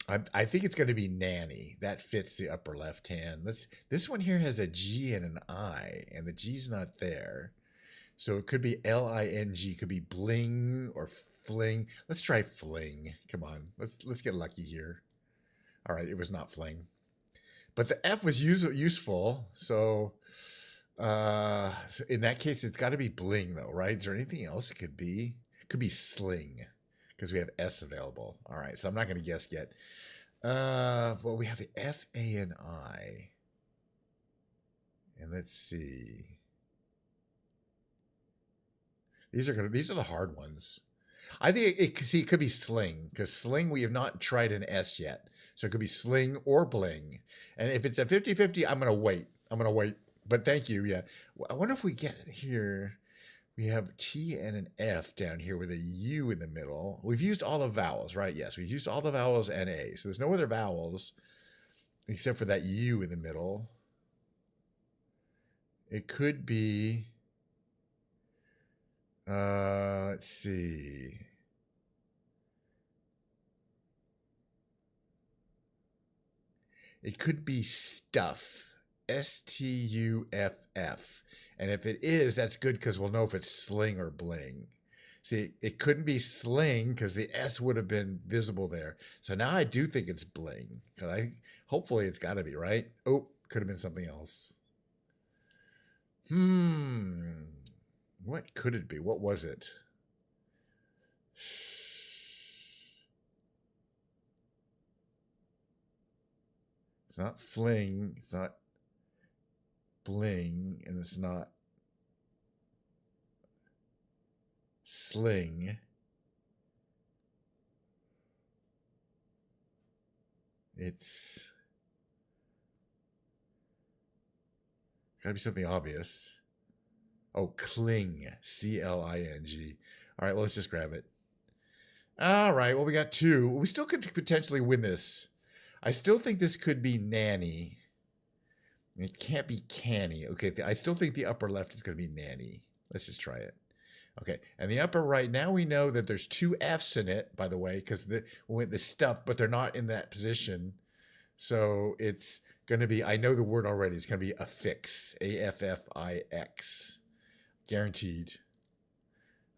Speaker 1: I think it's going to be nanny. That fits the upper left hand. This one here has a G and an I, and the G's not there. So it could be Ling, could be bling or fling. Let's try fling. Come on, let's get lucky here. All right, it was not fling, but the F was useful. So in that case, it's got to be bling though, right? Is there anything else it could be? It could be sling because we have S available. All right, so I'm not going to guess yet. Well, we have the F, A, and I, and let's see. These are the hard ones. I think it could be sling because sling we have not tried an S yet, so it could be sling or bling. And if it's a 50-50, I'm gonna wait. But thank you. Yeah, I wonder if we get it here. We have T and an F down here with a U in the middle. We've used all the vowels, right? Yes, we've used all the vowels and A. So there's no other vowels except for that U in the middle. It could be. Let's see. It could be stuff. Stuff. And if it is, that's good because we'll know if it's sling or bling. See, it couldn't be sling because the S would have been visible there. So now I do think it's bling. Hopefully it's got to be, right? Oh, could have been something else. What could it be? What was it? It's not fling. It's not bling. And it's not sling. It's gotta be something obvious. Oh, cling. C-L-I-N-G. All right, well, let's just grab it. All right, well, we got 2. We still could potentially win this. I still think this could be nanny. It can't be canny. Okay, I still think the upper left is going to be nanny. Let's just try it. Okay, and the upper right, now we know that there's 2 F's in it, by the way, because we went the stuff, but they're not in that position. So it's going to be, I know the word already, it's going to be affix. A-F-F-I-X. Guaranteed.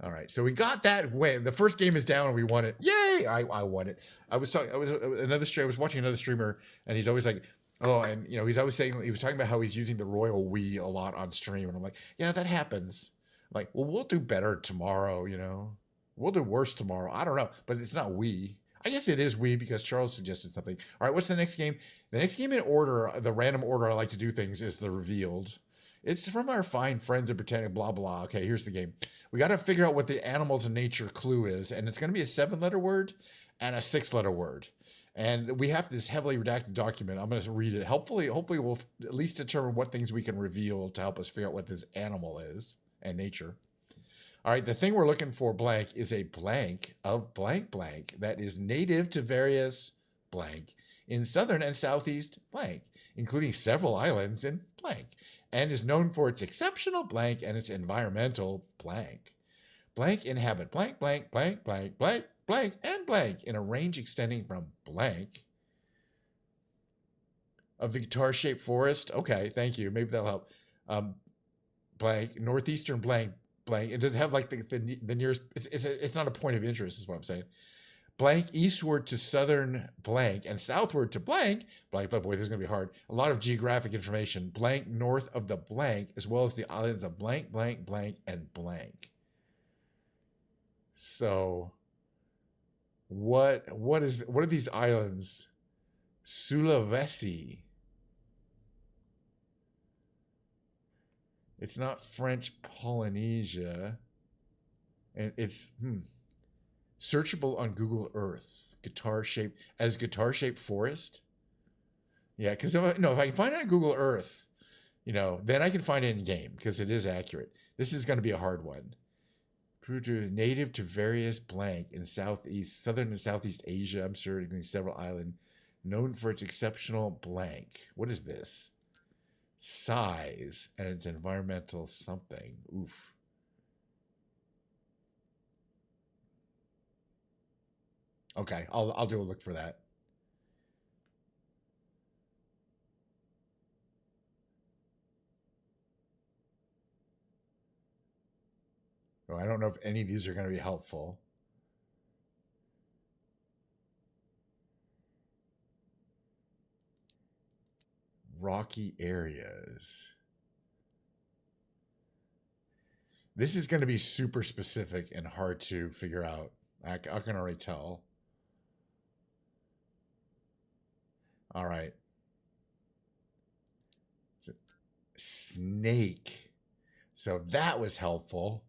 Speaker 1: All right, so we got that win. The first game is down and we won it. Yay! I won it. I was watching another streamer, and he's always like, oh, and he's always saying, he was talking about how he's using the royal we a lot on stream, and I'm like, yeah, that happens. I'm like, well, we'll do better tomorrow. We'll do worse tomorrow. I don't know, but it's not we. I guess it is we because Charles suggested something. All right, what's the next game? The next game in order, the random order I like to do things is the revealed. It's from our fine friends at Britannia, blah, blah. Okay, here's the game. We got to figure out what the animals in nature clue is, and it's going to be a 7-letter word and a 6-letter word. And we have this heavily redacted document. I'm going to read it. Hopefully we'll at least determine what things we can reveal to help us figure out what this animal is and nature. All right, the thing we're looking for, blank, is a blank of blank blank that is native to various blank in southern and southeast blank, including several islands in blank, and is known for its exceptional blank and its environmental blank. Blank inhabit blank, blank, blank, blank, blank, blank, and blank in a range extending from blank of the guitar-shaped forest. Okay, thank you. Maybe that'll help. Blank, northeastern blank, blank. It doesn't have like the nearest. It's not a point of interest, is what I'm saying. Blank eastward to southern blank and southward to blank, blank, boy, this is going to be hard. A lot of geographic information. Blank north of the blank, as well as the islands of blank, blank, blank, and blank. So, what are these islands? Sulawesi. It's not French Polynesia. And it's searchable on Google Earth. Guitar-shaped forest. Yeah, because if I can find it on Google Earth, then I can find it in game because it is accurate. This is going to be a hard one. Native to various blank in southern and southeast Asia. I'm sure including several islands, known for its exceptional blank. What is this? size, and it's environmental something. Oof. Okay, I'll do a look for that. Well, I don't know if any of these are going to be helpful. Rocky areas. This is going to be super specific and hard to figure out. I can already tell. All right. Snake. So that was helpful.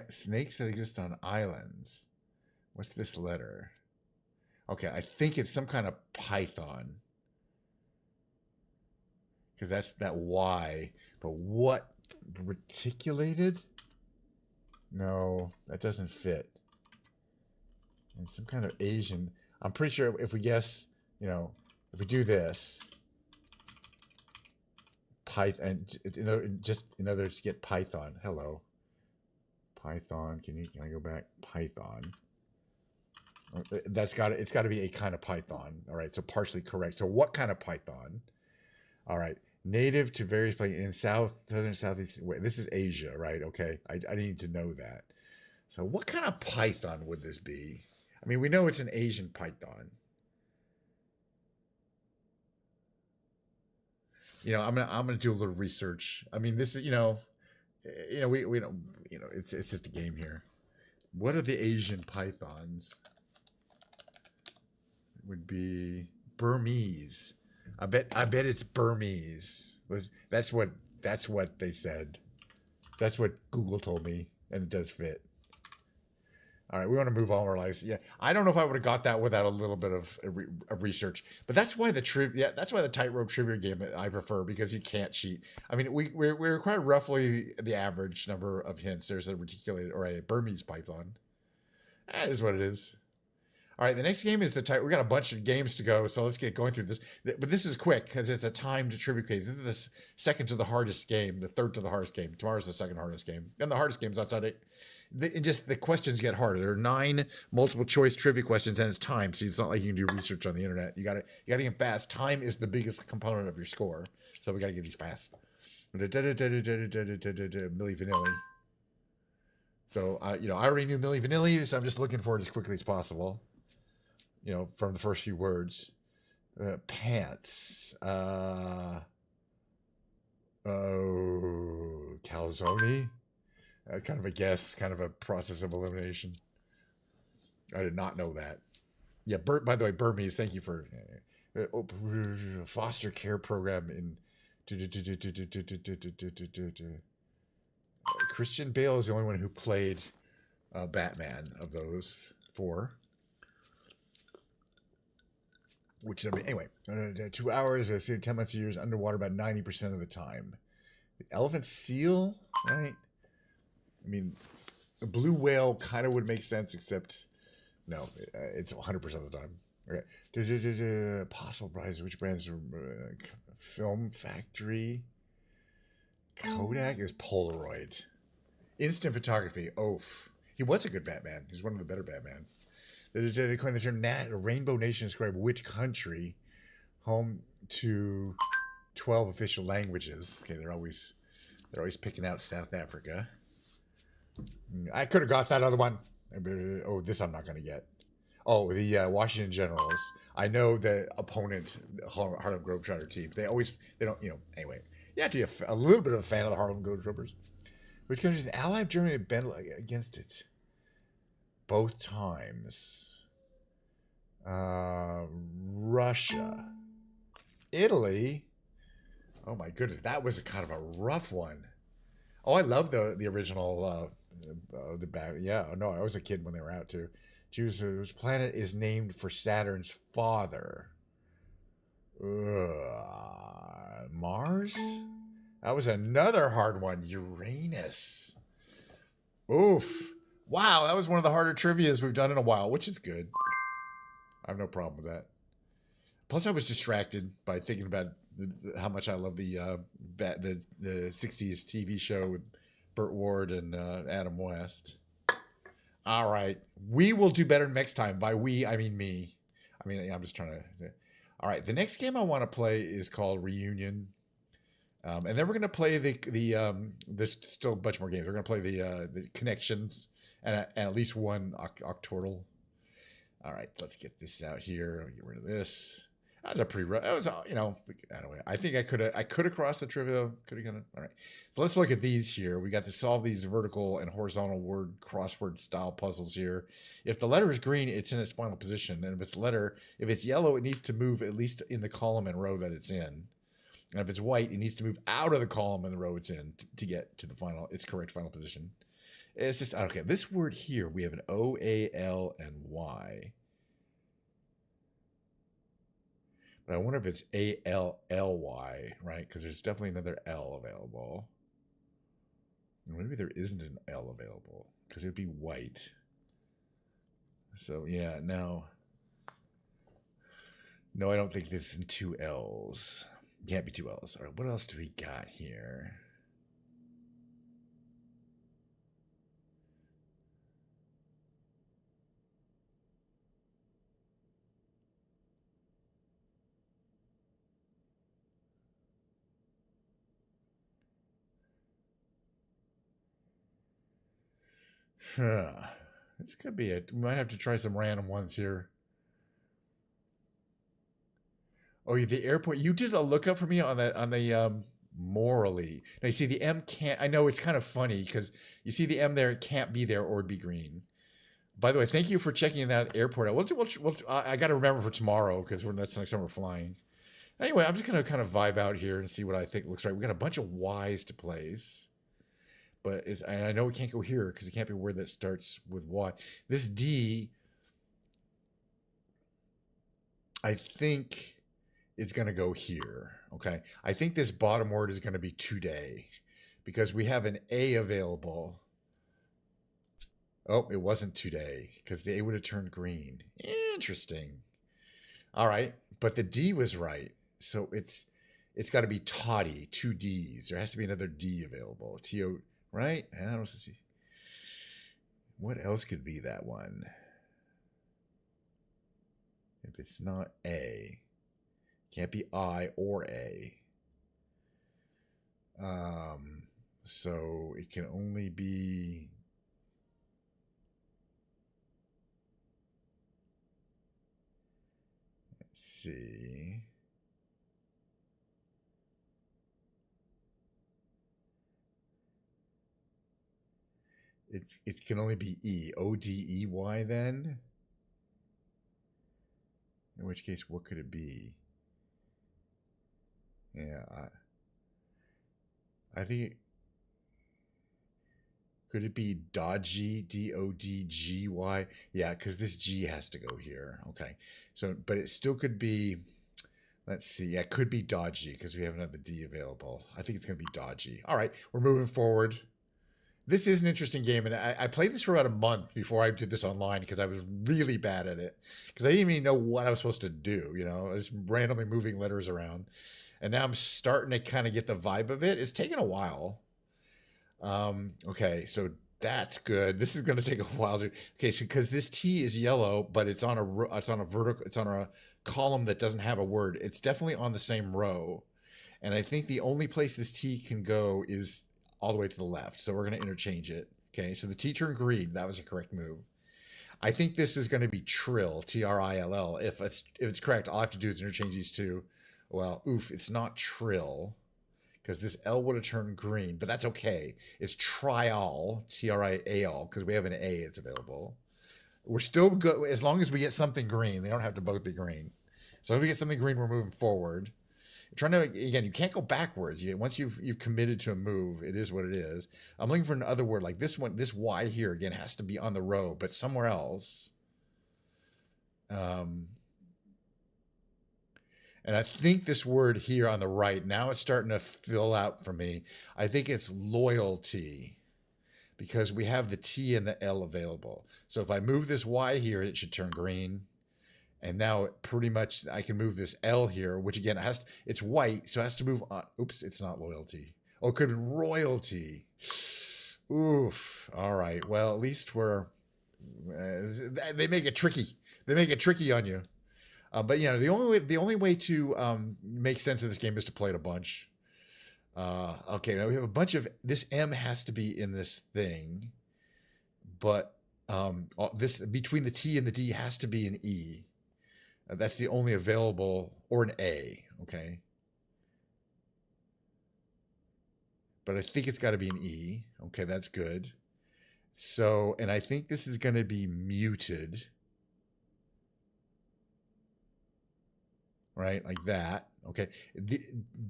Speaker 1: Snakes that exist on islands. What's this letter? Okay, I think it's some kind of python. Because that's that Y. But what? Reticulated? No, that doesn't fit. And some kind of Asian. I'm pretty sure if we guess, if we do this, Python, just in other words, get Python. Hello. Python. Can I go back? Python. It's got to be a kind of Python. All right, so partially correct. So what kind of Python? All right, native to various places in southern, southeast. Wait, this is Asia, right? Okay, I need to know that. So what kind of Python would this be? I mean, we know it's an Asian Python. I'm gonna do a little research. I mean, this is we don't it's just a game here. What are the Asian pythons? It would be Burmese. I bet it's Burmese. That's what they said. That's what Google told me, and it does fit. All right, we want to move on with our lives. Yeah, I don't know if I would have got that without a little bit of research, but that's why that's why the tightrope trivia game I prefer, because you can't cheat. I mean, we require roughly the average number of hints. There's a reticulated or a Burmese python. That is what it is. All right, the next game is the tight. We got a bunch of games to go, so let's get going through this. But this is quick because it's a timed trivia quiz. This is the second to the hardest game, the third to the hardest game. Tomorrow's the second hardest game, and the hardest game's outside it. Just the questions get harder. There are 9 multiple choice trivia questions, and it's timed, so it's not like you can do research on the internet. You got to get fast. Time is the biggest component of your score, so we got to get these fast. Milli Vanilli. So I already knew Milli Vanilli, so I'm just looking for it as quickly as possible. From the first few words. Pants. Calzone. Kind of a guess, kind of a process of elimination. I did not know that. Yeah, by the way, Burmese, thank you for foster care program in. Christian Bale is the only one who played Batman of those 4. Which anyway, 2 hours, 10 months a year is underwater about 90% of the time. The elephant seal, right? I mean, a blue whale kind of would make sense, except no, it's 100% of the time. Okay. Possible prize, which brands? Film Factory. Kodak is Polaroid. Instant photography. Oof. He was a good Batman. He's one of the better Batmans. They coined the term Rainbow Nation to describe which country, home to 12 official languages. Okay, they're always picking out South Africa. I could have got that other one. Oh, this I'm not going to get. Oh, the Washington Generals. I know the opponent, Harlem Globetrotter team. They don't, anyway. You have to be a little bit of a fan of the Harlem Globetrotters. Which country is allied Germany been against it? Both times. Russia. Italy. Oh my goodness, that was kind of a rough one. Oh, I love the original. Yeah, no, I was a kid when they were out too. Choose which planet is named for Saturn's father. Mars. That was another hard one. Uranus. Oof. Wow, that was one of the harder trivias we've done in a while, which is good. I have no problem with that. Plus, I was distracted by thinking about how much I love the '60s TV show with Burt Ward and Adam West. All right, we will do better next time. By we, I mean me. I mean, I'm just trying to. All right, the next game I want to play is called Reunion, and then we're gonna play There's still a bunch more games. We're gonna play the Connections and at least one Octortle. All right, let's get this out here. I'll get rid of this. That was a pretty. That was anyway. I think I could have crossed the trivia. Could have done it. All right. So let's look at these here. We got to solve these vertical and horizontal word crossword style puzzles here. If the letter is green, it's in its final position, and if it's yellow, it needs to move at least in the column and row that it's in. And if it's white, it needs to move out of the column and the row it's in to get to its correct final position. It's just okay. This word here, we have an O, A, L, and Y. But I wonder if it's A-L-L-Y, right? Because there's definitely another L available. Maybe there isn't an L available because it would be white. So, yeah, no. No, I don't think this is in two L's. It can't be two L's. All right, what else do we got here? This could be it. We might have to try some random ones here. Oh, the airport. You did a lookup for me on the morally. Now you see the M can't. I know it's kind of funny because you see the M there. It can't be there or it'd be green. By the way, thank you for checking that airport out. I got to remember for tomorrow because that's the next time we're flying. Anyway, I'm just gonna kind of vibe out here and see what I think looks right. We got a bunch of Y's to place. And I know we can't go here because it can't be a word that starts with Y. This D, I think it's going to go here. Okay. I think this bottom word is going to be today because we have an A available. Oh, it wasn't today because the A would have turned green. Interesting. All right. But the D was right. So it's got to be toddy, two D's. There has to be another D available. T-O. Right? I don't see. What else could be that one? If it's not A, can't be I or A. So it can only be. Let's see. It can only be E. O-D-E-Y then? In which case, what could it be? Yeah, I think could it be dodgy? D-O-D-G-Y? Yeah, because this G has to go here. Okay. So, but it still could be, let's see. Yeah, it could be dodgy because we have another D available. I think it's going to be dodgy. All right, we're moving forward. This is an interesting game, and I played this for about a month before I did this online because I was really bad at it because I didn't even know what I was supposed to do. I was randomly moving letters around, and now I'm starting to kind of get the vibe of it. It's taken a while. Okay, so that's good. This is going to take a while to. Okay, so because this T is yellow, but it's on a vertical, it's on a column that doesn't have a word. It's definitely on the same row, and I think the only place this T can go is all the way to the left. So we're going to interchange it. Okay, so the T turned green. That was a correct move. I think this is going to be trill, T-R-I-L-L. If it's correct, all I have to do is interchange these two. Well, oof, it's not trill because this L would have turned green, but that's okay. It's trial, T-R-I-A-L, because we have an A that's available. We're still good as long as we get something green. They don't have to both be green. So if we get something green, we're moving forward. Trying to again, you can't go backwards. Once you've committed to a move, it is what it is. I'm looking for another word like this one. This Y here again has to be on the row, but somewhere else. And I think this word here on the right now it's starting to fill out for me. I think it's loyalty, because we have the T and the L available. So if I move this Y here, it should turn green. And now pretty much I can move this L here, which again it's white, so it has to move on. Oops, it's not loyalty. Oh, it could be royalty. Oof. All right. Well, at least we're. They make it tricky. They make it tricky on you. But you know, the only way to make sense of this game is to play it a bunch. Okay, now we have a bunch of this M has to be in this thing, but this between the T and the D has to be an E. That's the only available, or an A. Okay, but I think it's got to be an E. Okay, that's good. So, and I think this is going to be muted. Right, like that. Okay,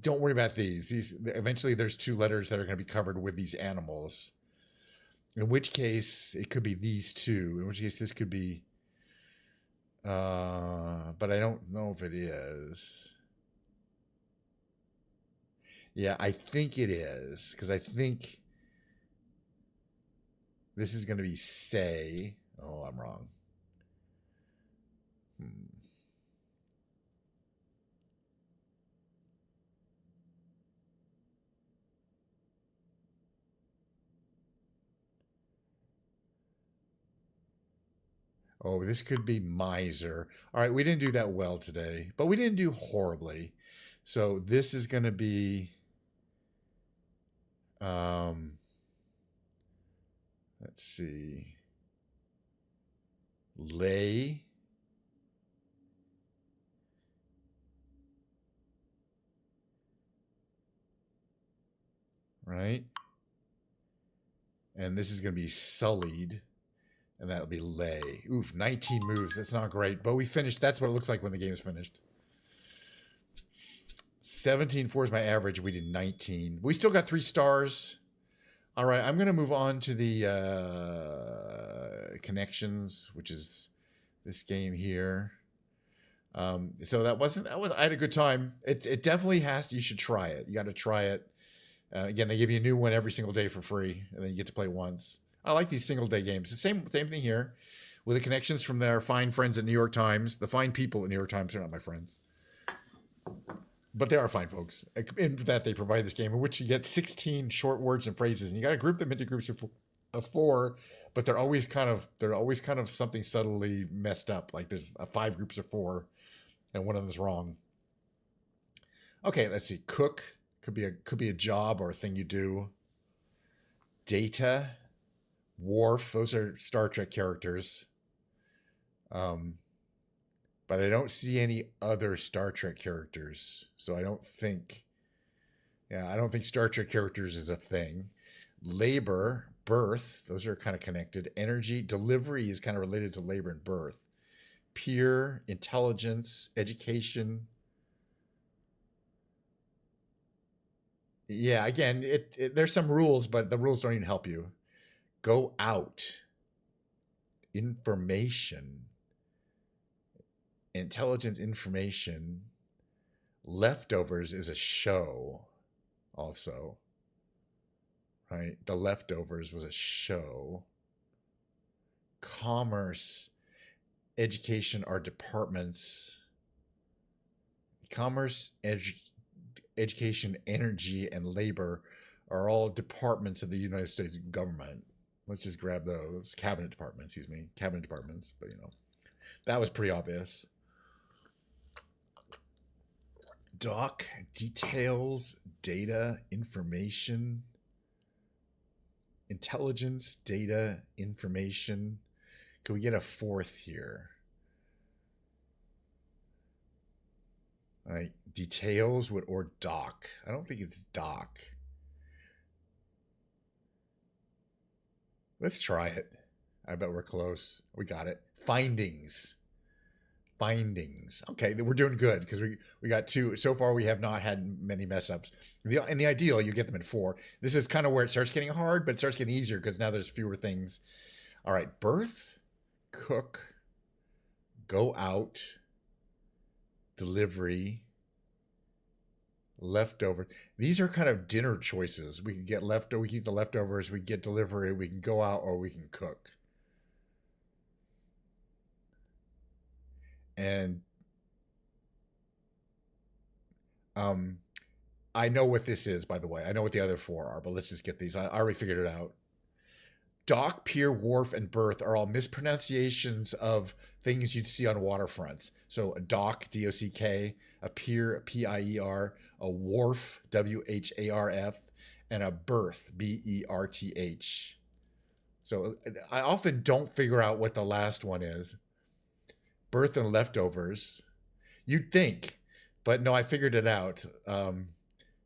Speaker 1: don't worry about these eventually there's two letters that are going to be covered with these animals, in which case it could be these two, in which case this could be but I don't know if it is. Yeah, I think it is, because I think this is going to be say. Oh, I'm wrong. Oh, this could be miser. All right, we didn't do that well today, but we didn't do horribly. So this is going to be, let's see, lay. Right? And this is going to be sullied. And that'll be lay. Oof, 19 moves. That's not great. But we finished. That's what it looks like when the game is finished. 17.4 is my average. We did 19. We still got 3 stars. All right, I'm going to move on to the connections, which is this game here. So that was I had a good time. It definitely has. You should try it. You got to try it. Again, they give you a new one every single day for free, and then you get to play once. I like these single day games. The same thing here with the connections from their fine friends at New York Times. The fine people at New York Times are not my friends, but they are fine folks. In that they provide this game in which you get 16 short words and phrases, and you got to group them into groups of 4. But they're always kind of something subtly messed up. Like there's 5 groups of 4, and one of them is wrong. Okay, let's see. Cook could be a job or a thing you do. Data. Worf, those are Star Trek characters. But I don't see any other Star Trek characters. So I don't think Star Trek characters is a thing. Labor, birth, those are kind of connected. Energy, delivery is kind of related to labor and birth. Peer, intelligence, education. Yeah, again, there's some rules, but the rules don't even help you. Go out. Information. Intelligence, information. Leftovers is a show also. Right? The Leftovers was a show. Commerce, education are departments. Commerce, education, energy, and labor are all departments of the United States government. Let's just grab those. Cabinet departments, but that was pretty obvious. Doc, details, data, information, intelligence, data, information. Can we get a 4th here? All right, details or doc. I don't think it's doc. Let's try it. I bet we're close. We got it. Findings. Okay, we're doing good because we got 2. So far, we have not had many mess ups. In the ideal, you get them in 4. This is kind of where it starts getting hard, but it starts getting easier because now there's fewer things. All right, birth, cook, go out, delivery, Leftover. These are kind of dinner choices. We can get leftover. We can eat the leftovers. We can get delivery. We can go out, or we can cook. And um, I know what this is, by the way. I know what the other four are, but let's just get these. I already figured it out. Dock, pier, wharf, and berth are all mispronunciations of things you'd see on waterfronts. So a dock, D-O-C-K, a pier, P-I-E-R, a wharf, W-H-A-R-F, and a berth, B-E-R-T-H. So I often don't figure out what the last one is. Berth and leftovers. You'd think, but no, I figured it out.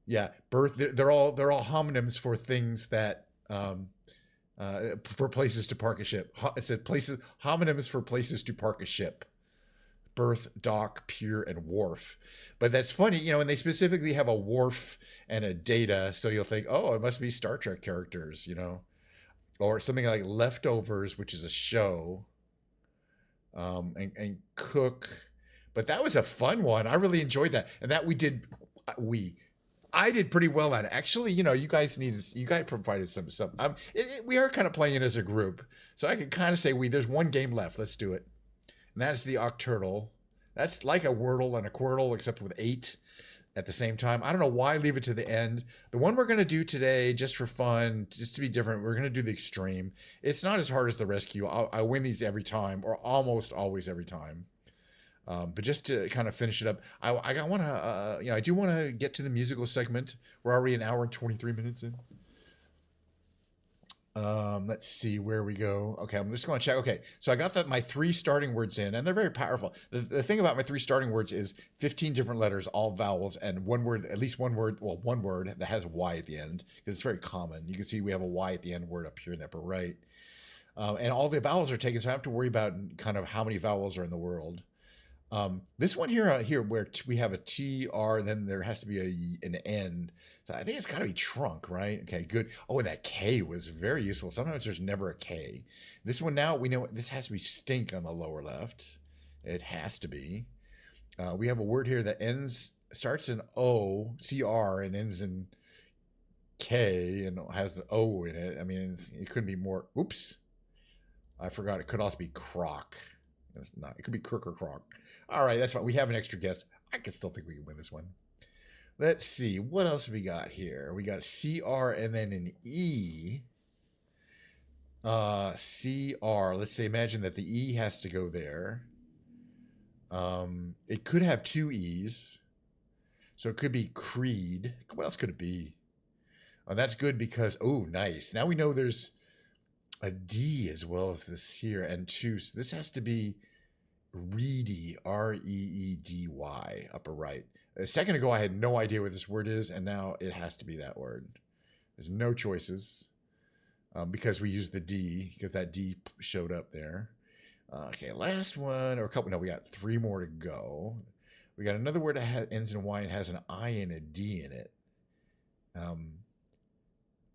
Speaker 1: Yeah, berth. They're all homonyms for things that for places to park a ship. It said places homonyms for places to park a ship. Berth, dock, pier, and wharf. But that's funny, and they specifically have a wharf and a data, so you'll think, oh, it must be Star Trek characters, or something like Leftovers, which is a show, and cook. But that was a fun one. I really enjoyed that, and that I did pretty well at it. Actually, you guys provided some stuff. We are kind of playing as a group, so I could kind of say there's one game left. Let's do it, and that's the Octurtle. That's like a Wordle and a Quirtle, except with 8 at the same time. I don't know why leave it to the end. The one we're going to do today, just for fun, just to be different, we're going to do the extreme. It's not as hard as the rescue. I win these every time, or almost always every time. But just to kind of finish it up, I want to, I do want to get to the musical segment. We're already an hour and 23 minutes in. Let's see where we go. Okay, I'm just going to check. Okay, so I got my 3 starting words in, and they're very powerful. The thing about my 3 starting words is 15 different letters, all vowels, and one word, at least one word that has a Y at the end, because it's very common. You can see we have a Y at the end word up here in the upper right. And all the vowels are taken, so I have to worry about kind of how many vowels are in the world. This one here where we have a T, R, and then there has to be an N. So I think it's got to be trunk, right? Okay, good. Oh, and that K was very useful. Sometimes there's never a K. This one now, we know this has to be stink on the lower left. It has to be. We have a word here that starts in O, C-R, and ends in K, and has the O in it. I mean, it couldn't be more. Oops. I forgot. It could also be crock. It's not. It could be crook or crock. All right, that's fine. We have an extra guess. I can still think we can win this one. Let's see. What else we got here? We got a CR and then an E. CR. Let's say, imagine that the E has to go there. It could have 2 E's. So it could be creed. What else could it be? Oh, that's good because, oh, nice. Now we know there's a D as well as this here and 2. So this has to be reedy, R-E-E-D-Y, upper right. A second ago, I had no idea what this word is, and now it has to be that word. There's no choices because we used the D, because that D showed up there. Okay, last one, or a couple. No, we got 3 more to go. We got another word that ends in Y and has an I and a D in it.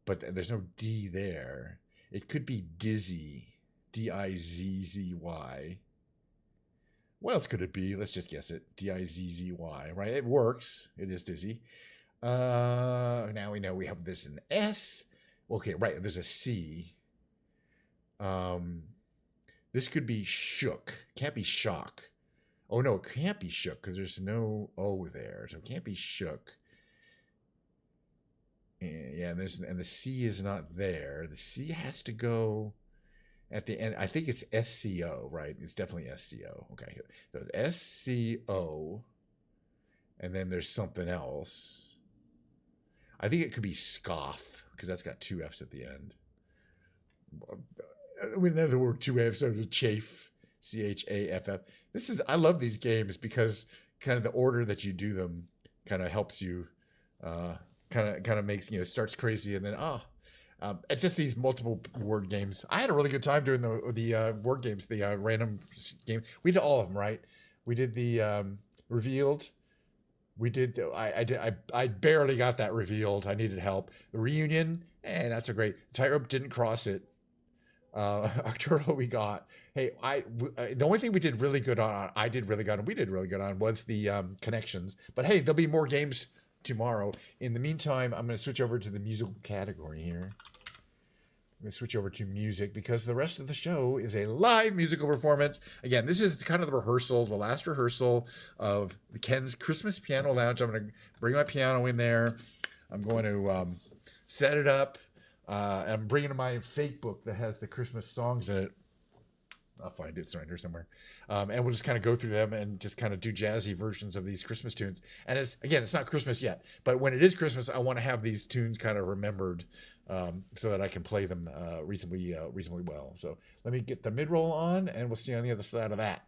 Speaker 1: But there's no D there. It could be dizzy, D-I-Z-Z-Y. What else could it be? Let's just guess it. D-I-Z-Z-Y, right? It works. It is dizzy. Now we know we have this an S. Okay, right. There's a C. This could be shook. Can't be shock. Oh, no, it can't be shook because there's no O there. So it can't be shook. Yeah, and the C is not there. The C has to go at the end. I think it's SCO, right? It's definitely SCO. Okay, so SCO, and then there's something else. I think it could be scoff because that's got 2 F's at the end. We know the word 2 F's, so chafe, C-H-A-F-F. I love these games because kind of the order that you do them kind of helps you. Kind of makes starts crazy and then it's just these multiple word games. I had a really good time doing the word games, the random game. We did all of them, right? We did the revealed. We did. I barely got that revealed. I needed help. The reunion, and that's a great. Tightrope didn't cross it. Octurtle we got. Hey, the only thing we did really good on, we did really good on was the connections. But hey, there'll be more games tomorrow. In the meantime, I'm going to switch over to the musical category here. I'm going to switch over to music because the rest of the show is a live musical performance. Again, this is kind of the rehearsal, the last rehearsal of Ken's Christmas Piano Lounge. I'm going to bring my piano in there. I'm going to set it up. I'm bringing my fake book that has the Christmas songs in it. I'll find it. It's right here somewhere. And we'll just kind of go through them and just kind of do jazzy versions of these Christmas tunes. And it's not Christmas yet, but when it is Christmas, I want to have these tunes kind of remembered so that I can play them reasonably well. So let me get the mid-roll on, and we'll see you on the other side of that.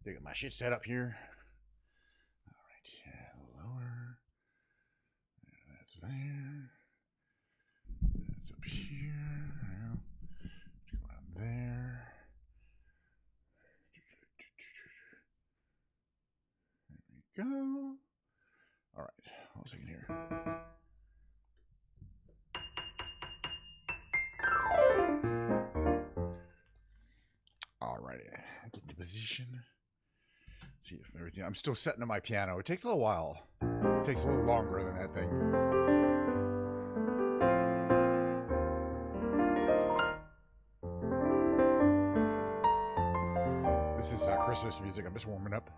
Speaker 1: They got my shit set up here. All right, yeah, lower. That's there. That's up here. Well, go around there. There we go. All right, hold on a second here. All righty, get the position. See if everything. I'm still setting up my piano. It takes a little while. It takes a little longer than that thing. This is Christmas music. I'm just warming up.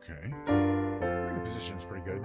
Speaker 1: Okay. I think the position's pretty good.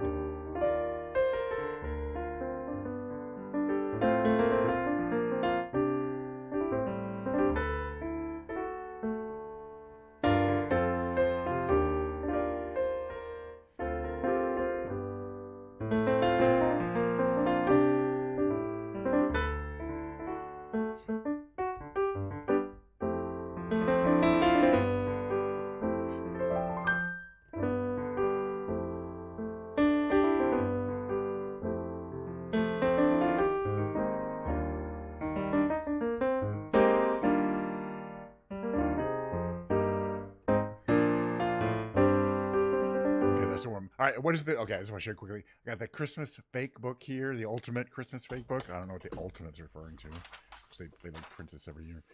Speaker 1: All right, what is the? Okay, I just want to share quickly. I got the Christmas fake book here, the ultimate Christmas fake book. I don't know what the ultimate's referring to, because they like print this every year.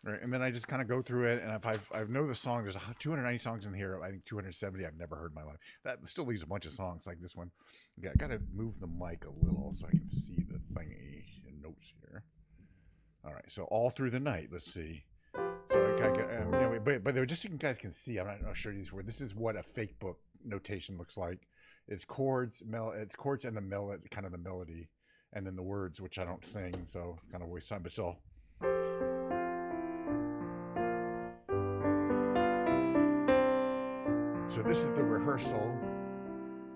Speaker 1: All right, and then I just kind of go through it, and if I know the song, there's 290 songs in here. I think 270 I've never heard in my life. That still leaves a bunch of songs like this one. Okay, I gotta move the mic a little so I can see the thingy and notes here. All right, so all through the night. Let's see. So but just so you guys can see, I'm not sure these words. This is what a fake book notation looks like. It's chords, it's chords and the melody, kind of the melody, and then the words, which I don't sing, so kind of waste time, but still. So this is the rehearsal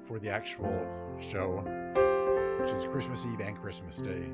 Speaker 1: for the actual show, which is Christmas Eve and Christmas Day.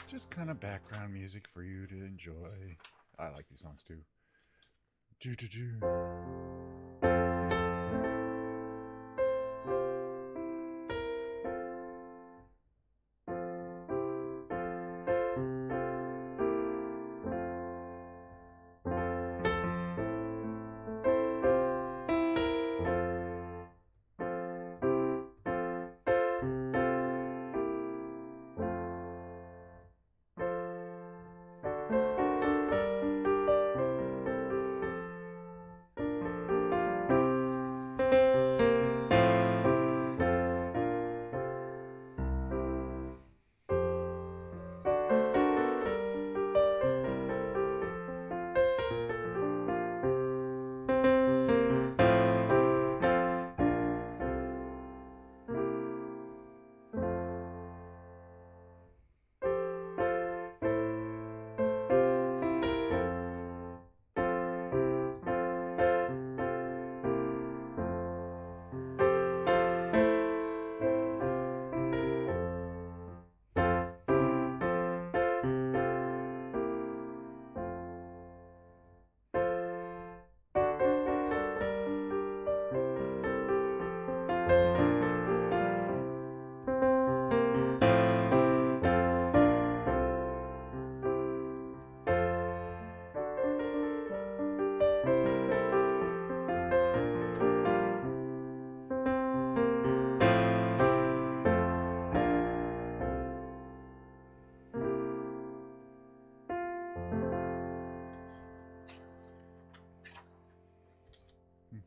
Speaker 1: Just kind of background music for you to enjoy. I like these songs too. This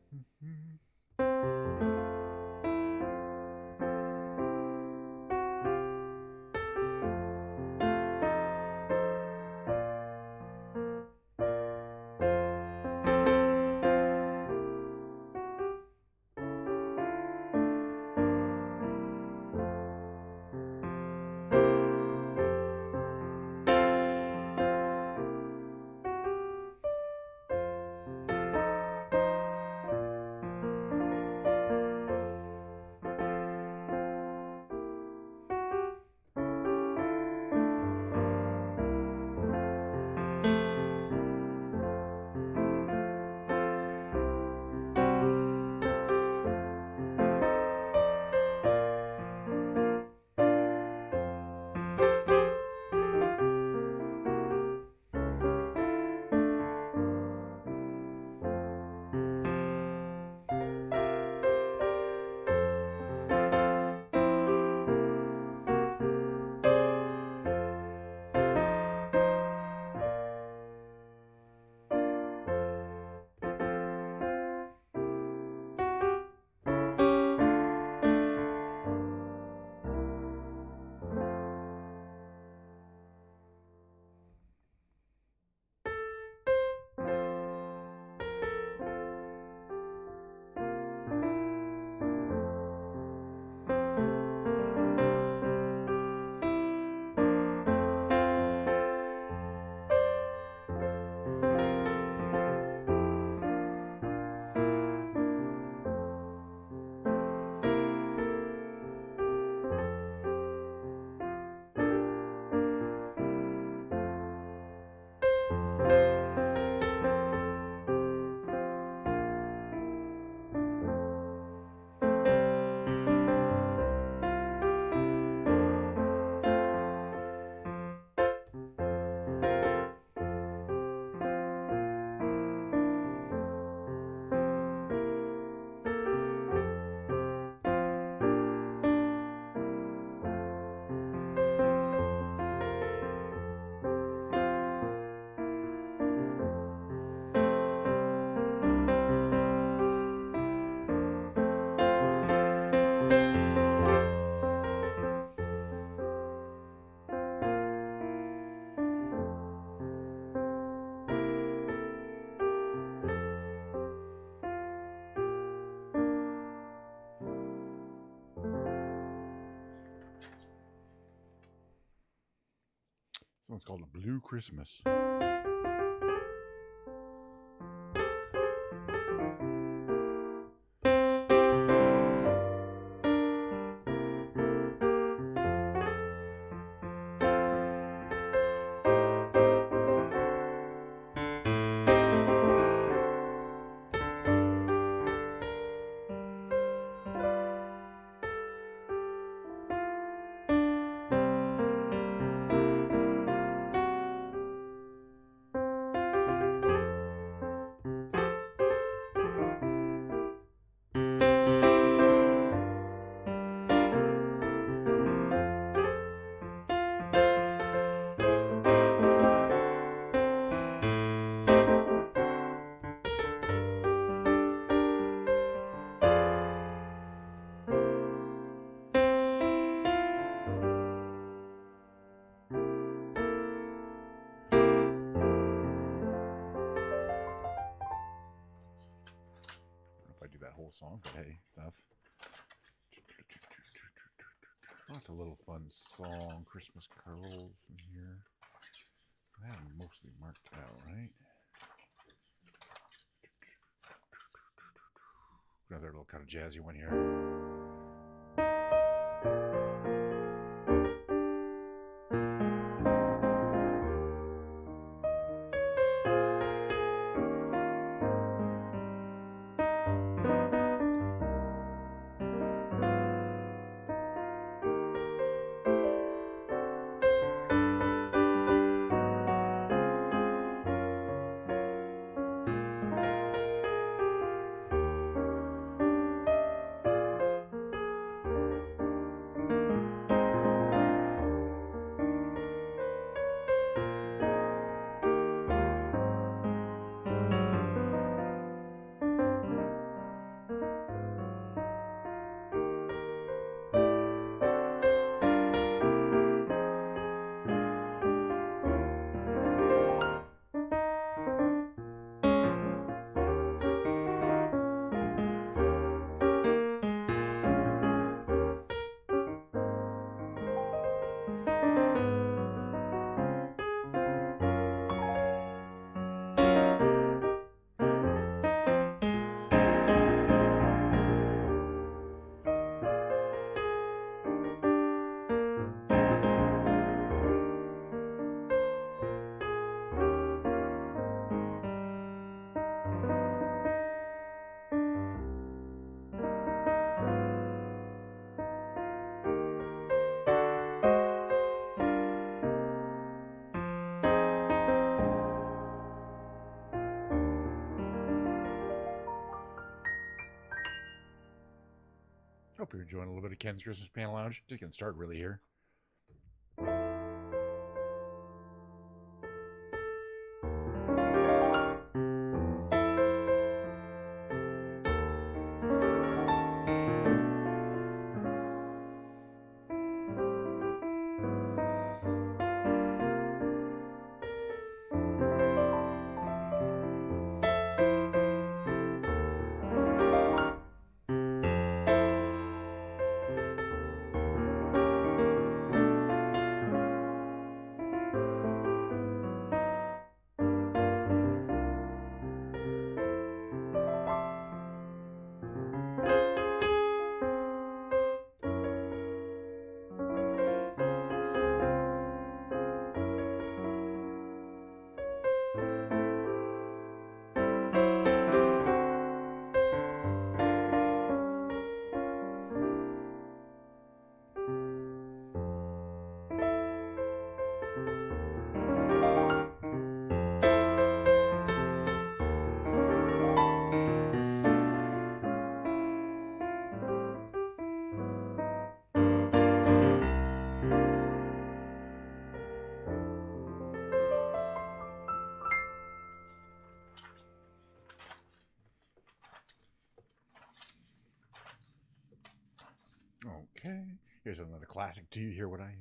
Speaker 1: one's called A Blue Christmas. I do that whole song, but hey, tough. That's a little fun song. Christmas carols in here. I have them mostly marked out, right? Another little kind of jazzy one here. Hope you're enjoying a little bit of Ken's Christmas Panel Lounge. Just getting started really here. Okay, here's another classic. Do you hear what I hear?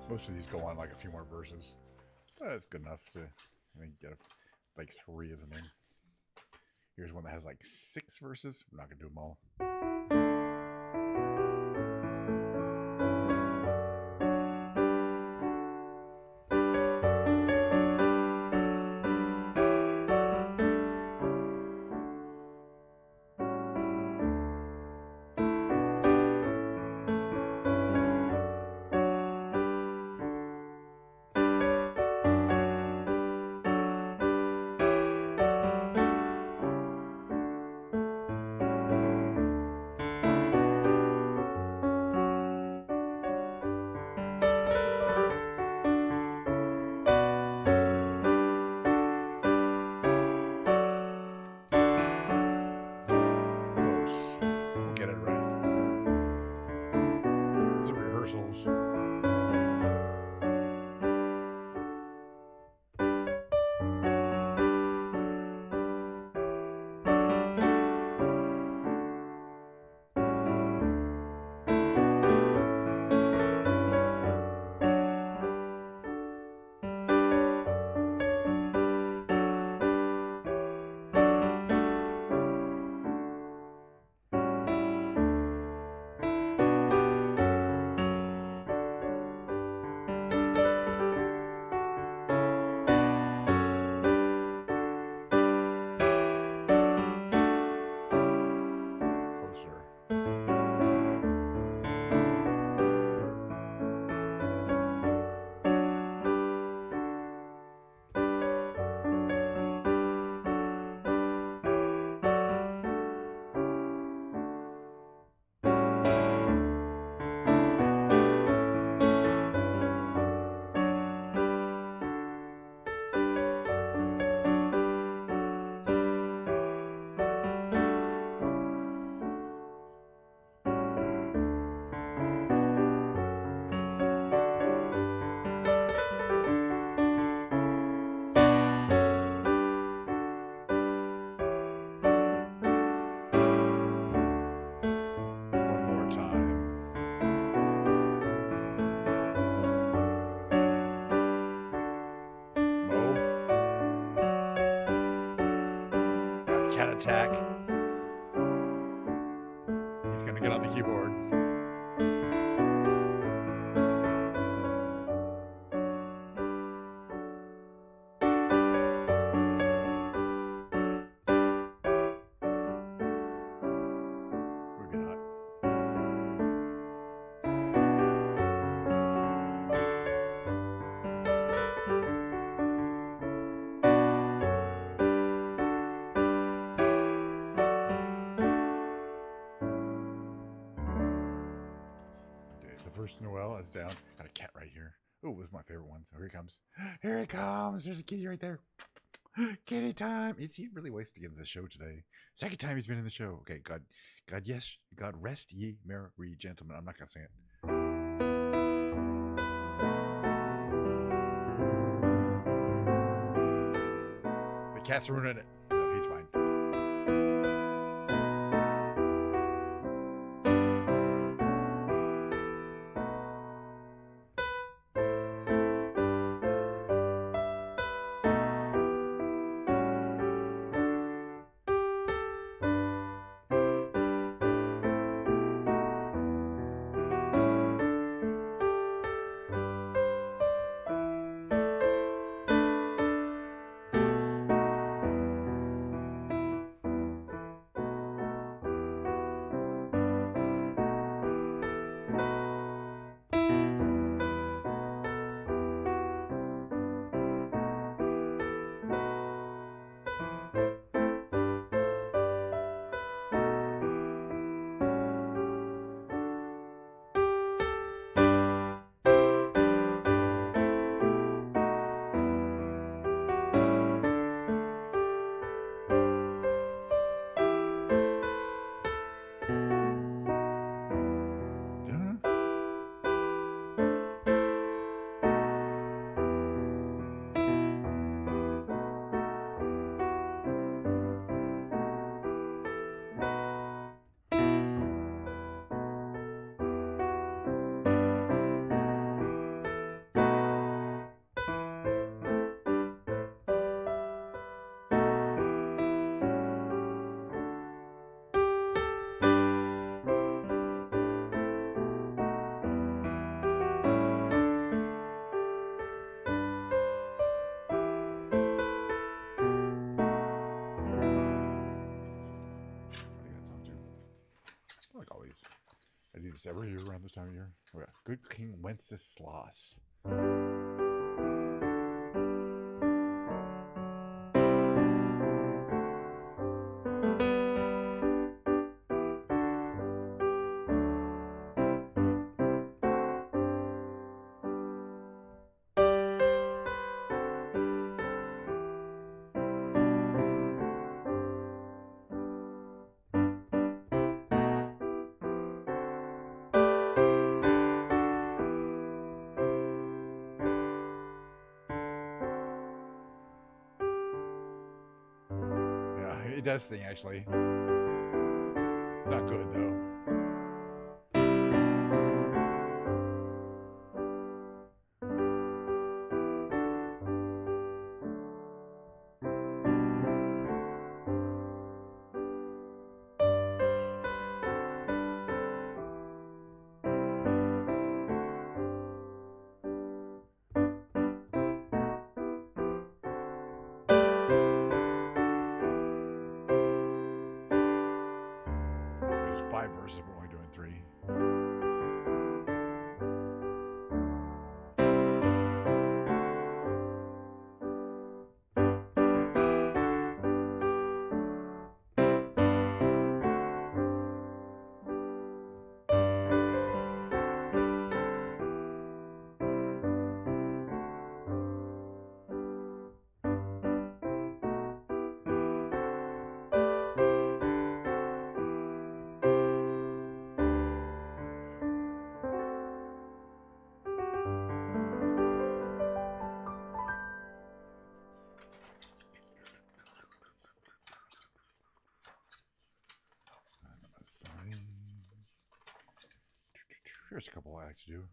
Speaker 1: Most of these go on like a few more verses. That's good enough to, I think, get like 3 of them in. Here's one that has like 6 verses. I'm not going to do them all. cat attack. He's gonna get on the keyboard. Maybe not. The first Noel is down. Got a cat right here. Oh, this is my favorite one. So here he comes. Here he comes. There's a kitty right there. Kitty time. He really waits to get into the show today. Second time he's been in the show. Okay, God, yes, God rest ye merry gentlemen. I'm not gonna sing it. The cat's ruining it. No, he's fine. Like always. I do this every year around this time of year. Oh, yeah. Good King Wenceslas. It does sing, actually. It's not good, though. There's 5 verses, we're only doing 3. Here's a couple I like to do.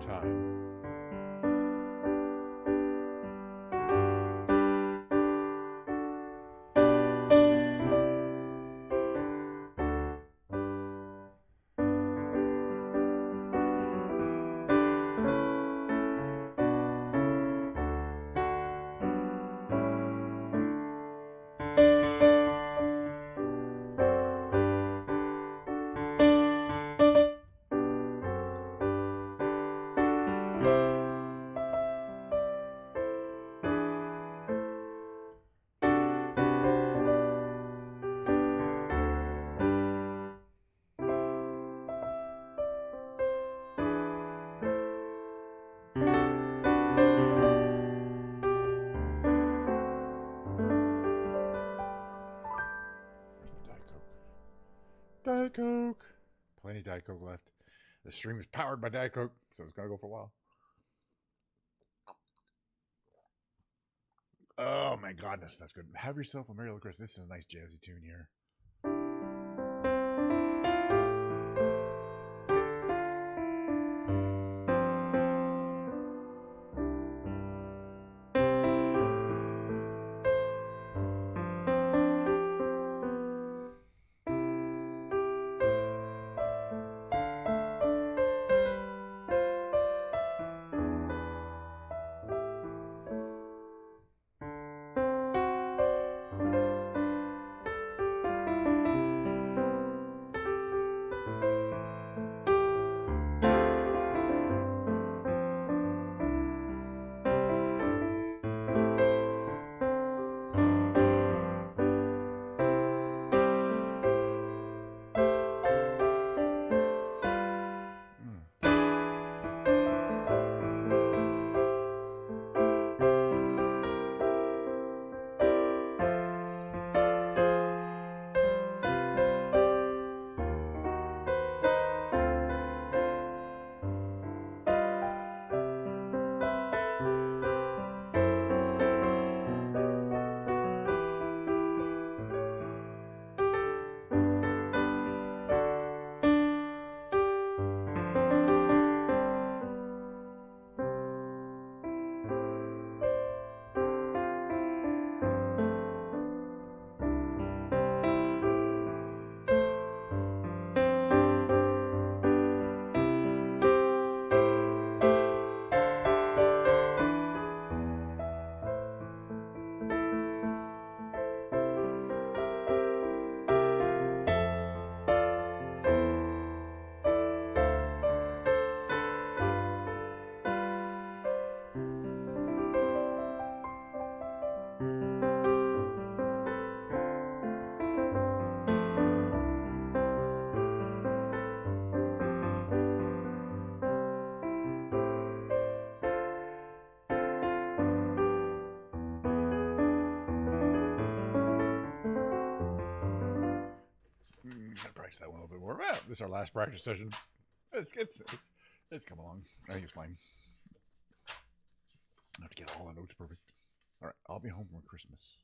Speaker 1: time. Diet Coke. Plenty of Diet Coke left. The stream is powered by Diet Coke, so it's going to go for a while. Oh my goodness, that's good. Have yourself a Merry Little Christmas. This is a nice jazzy tune here. I practice that one a little bit more. Well, this is our last practice session. It's come along. I think it's fine. I have to get all the notes perfect. All right, I'll be home for Christmas.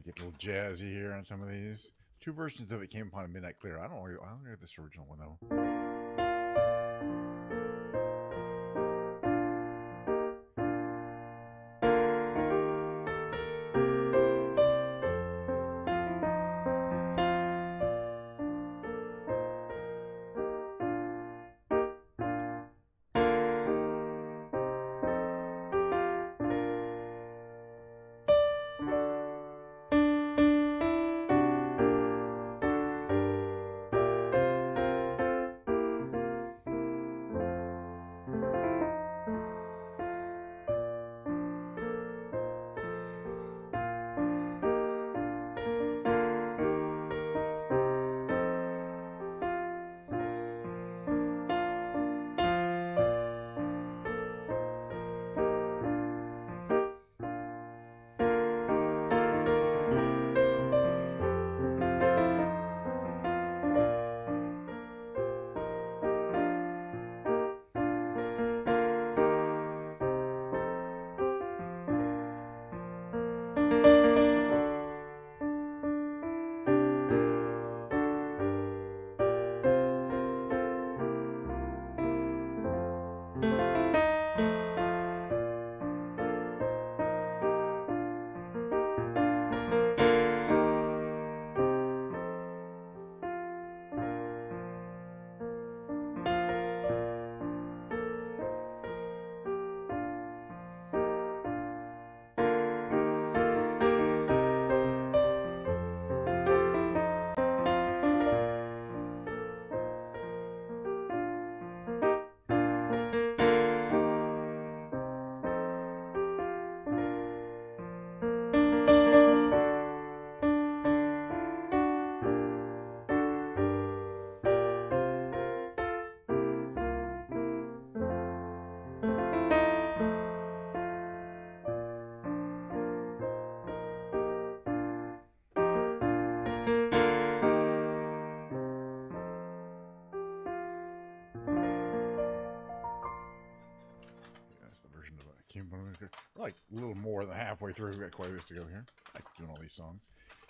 Speaker 1: get a little jazzy here on some of these. Two versions of It Came Upon a Midnight Clear. I don't know this original one though. We're like a little more than halfway through. We've got quite a bit to go here. I like doing all these songs,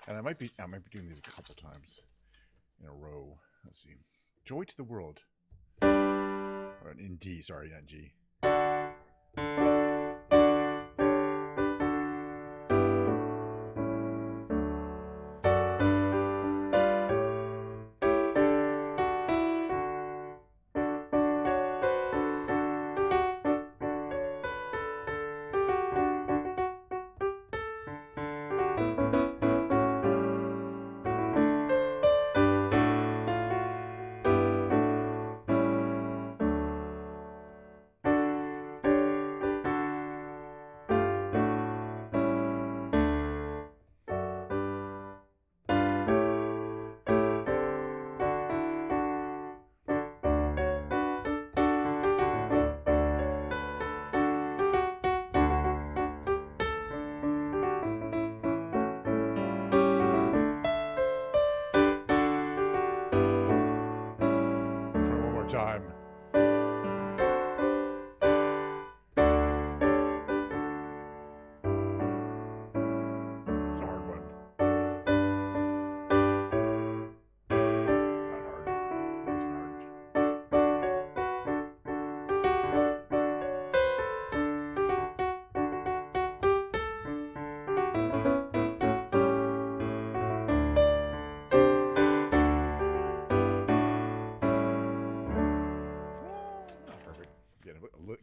Speaker 1: and I might be doing these a couple times in a row. Let's see. Joy to the World. Or in D, sorry, not G. Time. It's a hard one. Not hard. It's hard.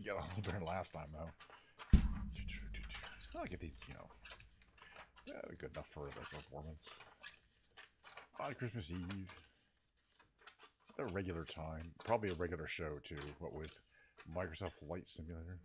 Speaker 1: Get a little better last time though. I'll get these, good enough for the performance. On Christmas Eve, at a regular time, probably a regular show too. What with Microsoft Flight Simulator.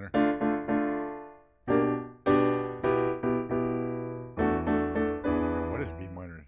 Speaker 1: minor. What is B minor?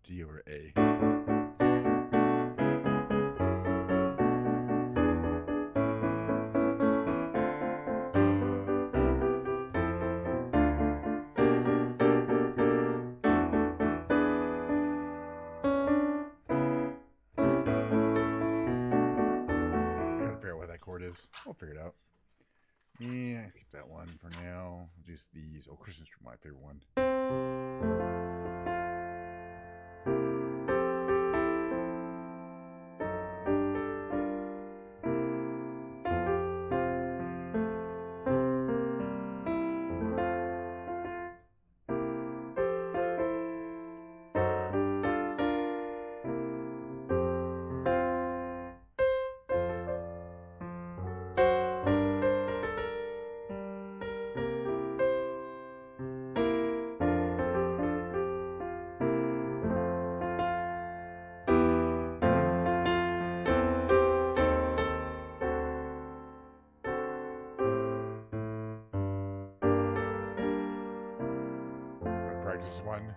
Speaker 1: D over A. Chord is. We'll figure it out. Yeah, I skip that one for now. Just these. Oh, Christmas Tree, my favorite one. Practice one.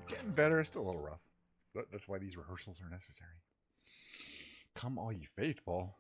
Speaker 1: Getting better. Still a little rough. But that's why these rehearsals are necessary. Come all ye faithful.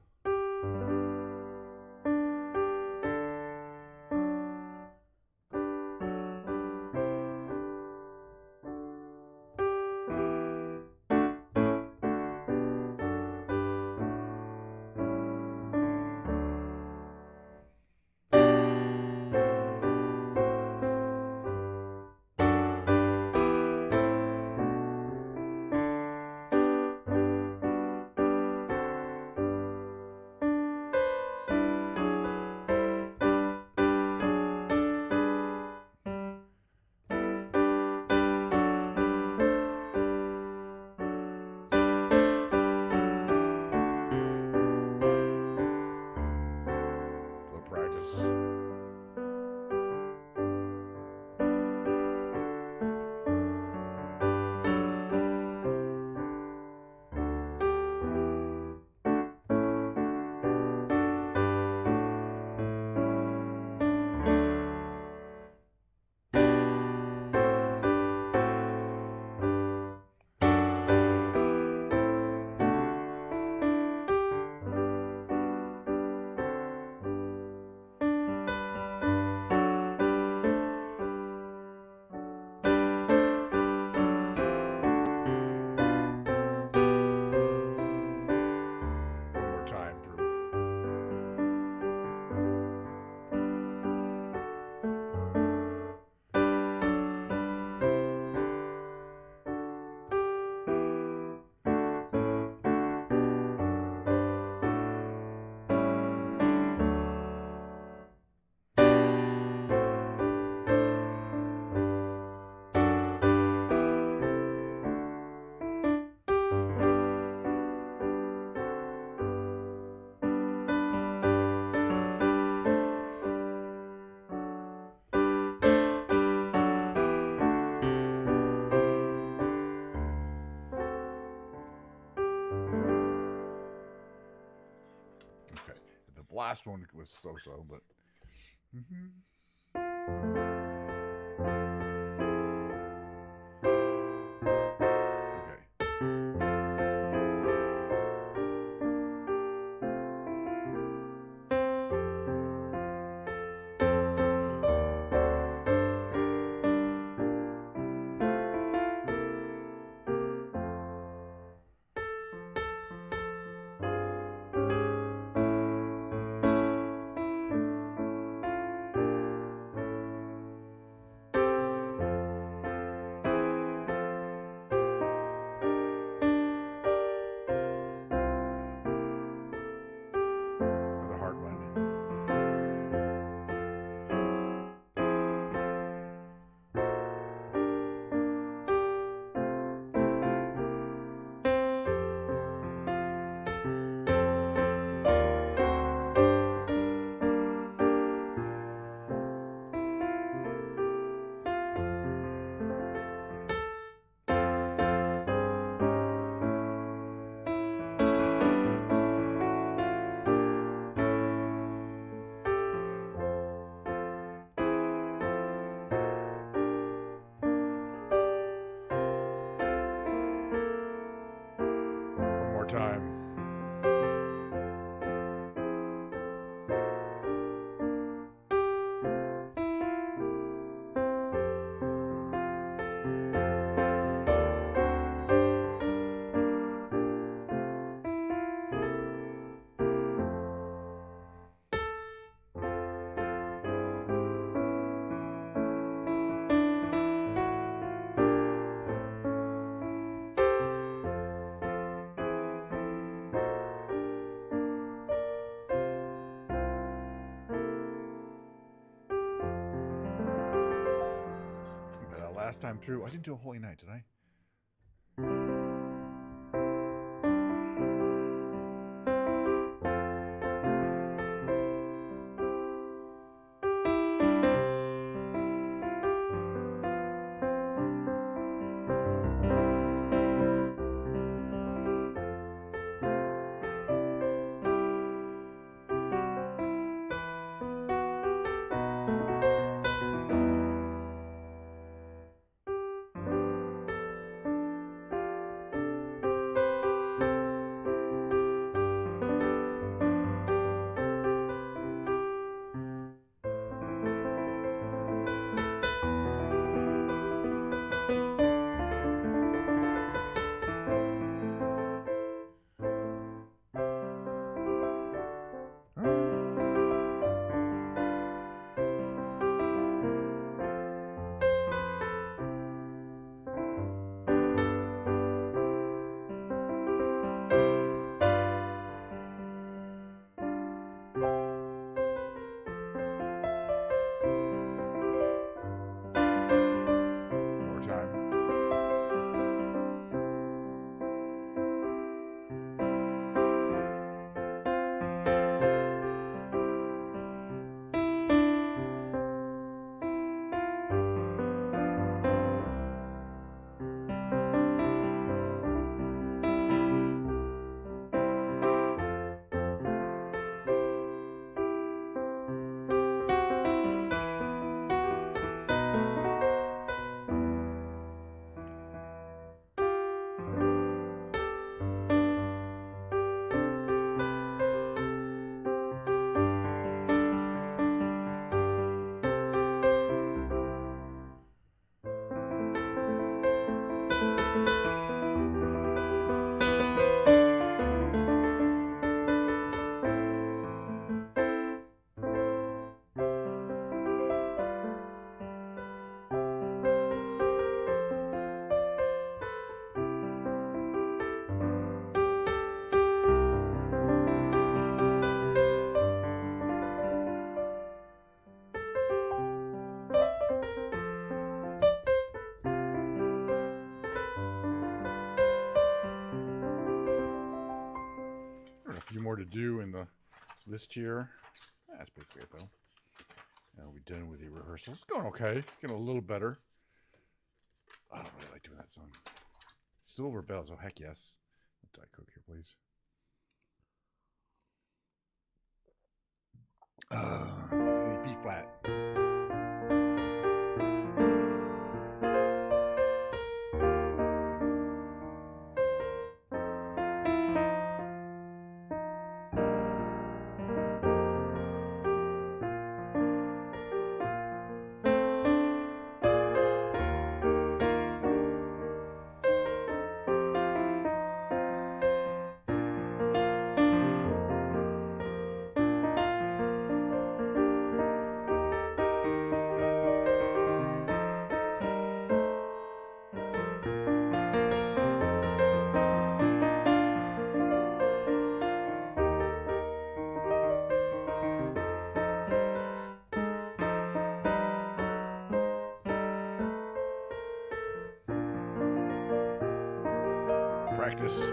Speaker 2: last one was so-so, but. Time. Last time through, I didn't do a Holy Night, did I? few more to do in the list here. That's basically it, though. And we'll be done with the rehearsals. Going okay. Getting a little better. I don't really like doing that song. Silver Bells. Oh, heck yes. Diet Coke here, please. B flat. Practice.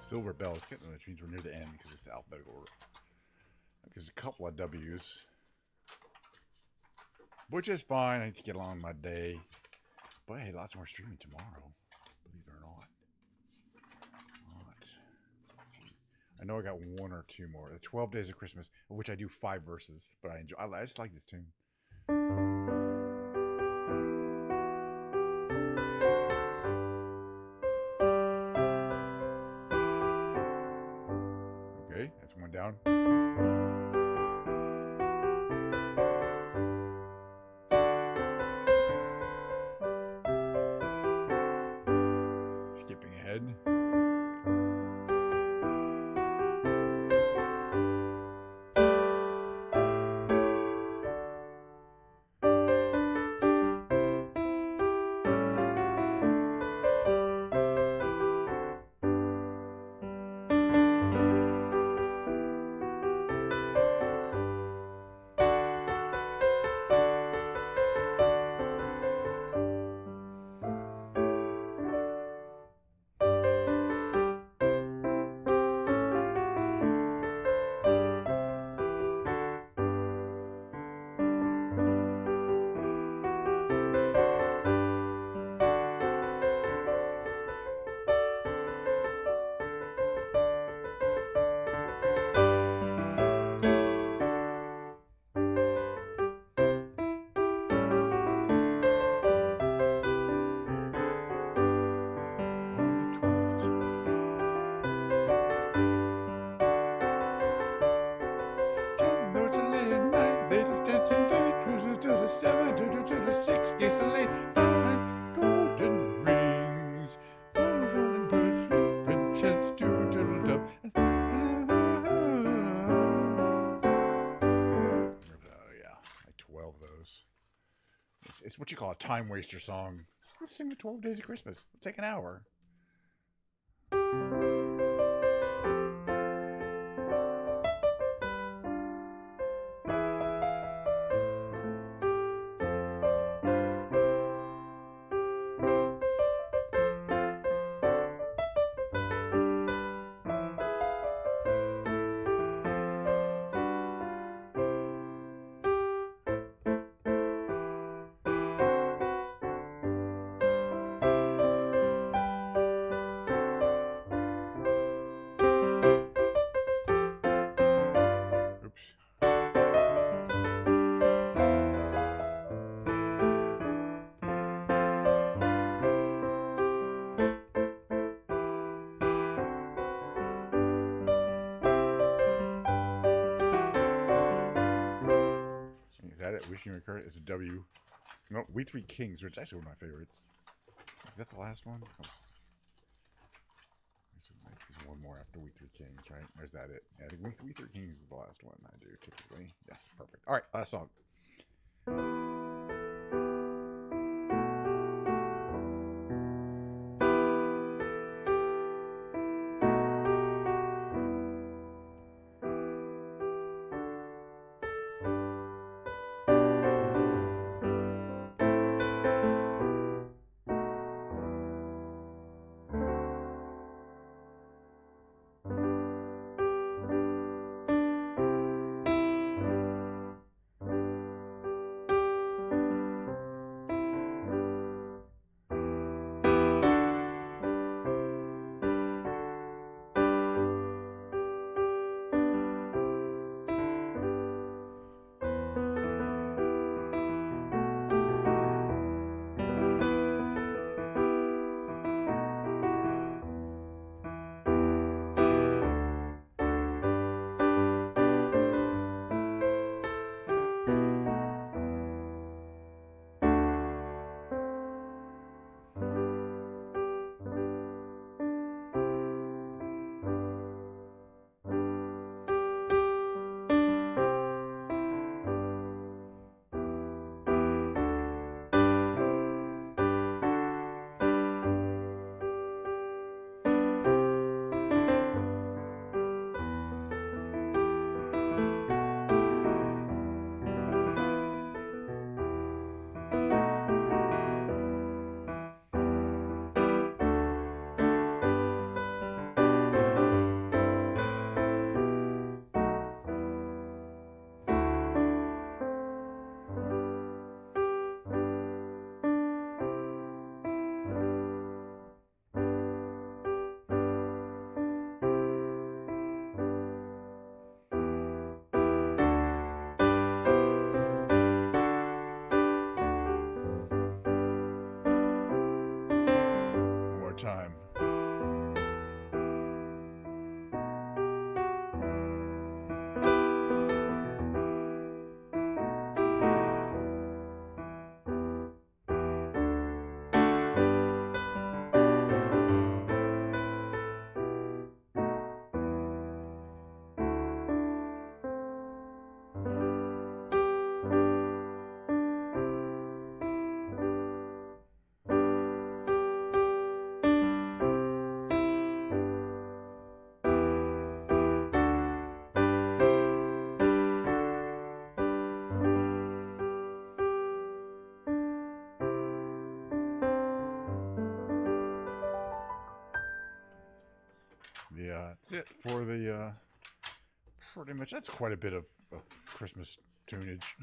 Speaker 2: Silver bells, which means we're near the end because it's alphabetical order. There's a couple of W's, which is fine. I need to get along with my day. But hey, lots more streaming tomorrow, believe it or not. Let's see. I know I got one or two more. The 12 Days of Christmas, of which I do 5 verses, but I enjoy. I just like this tune. Okay, that's one down. Skipping ahead. To the 7 to the 6 gasoline, 5 golden rings, 5 rolling birds, 3 Frenches, 2 turtle dove. Oh yeah, like 12 of those. It's what you call a time waster song. Let's sing the 12 Days of Christmas. It'll take an hour. King card. It's a W. No, We Three Kings, which is actually one of my favorites. Is that the last one? There's one more after We Three Kings, right? There's that it. Yeah, I think We Three Kings is the last one I do typically. Yes, perfect. All right, last song. One more time. Yeah, that's it for the pretty much. That's quite a bit of Christmas tunage.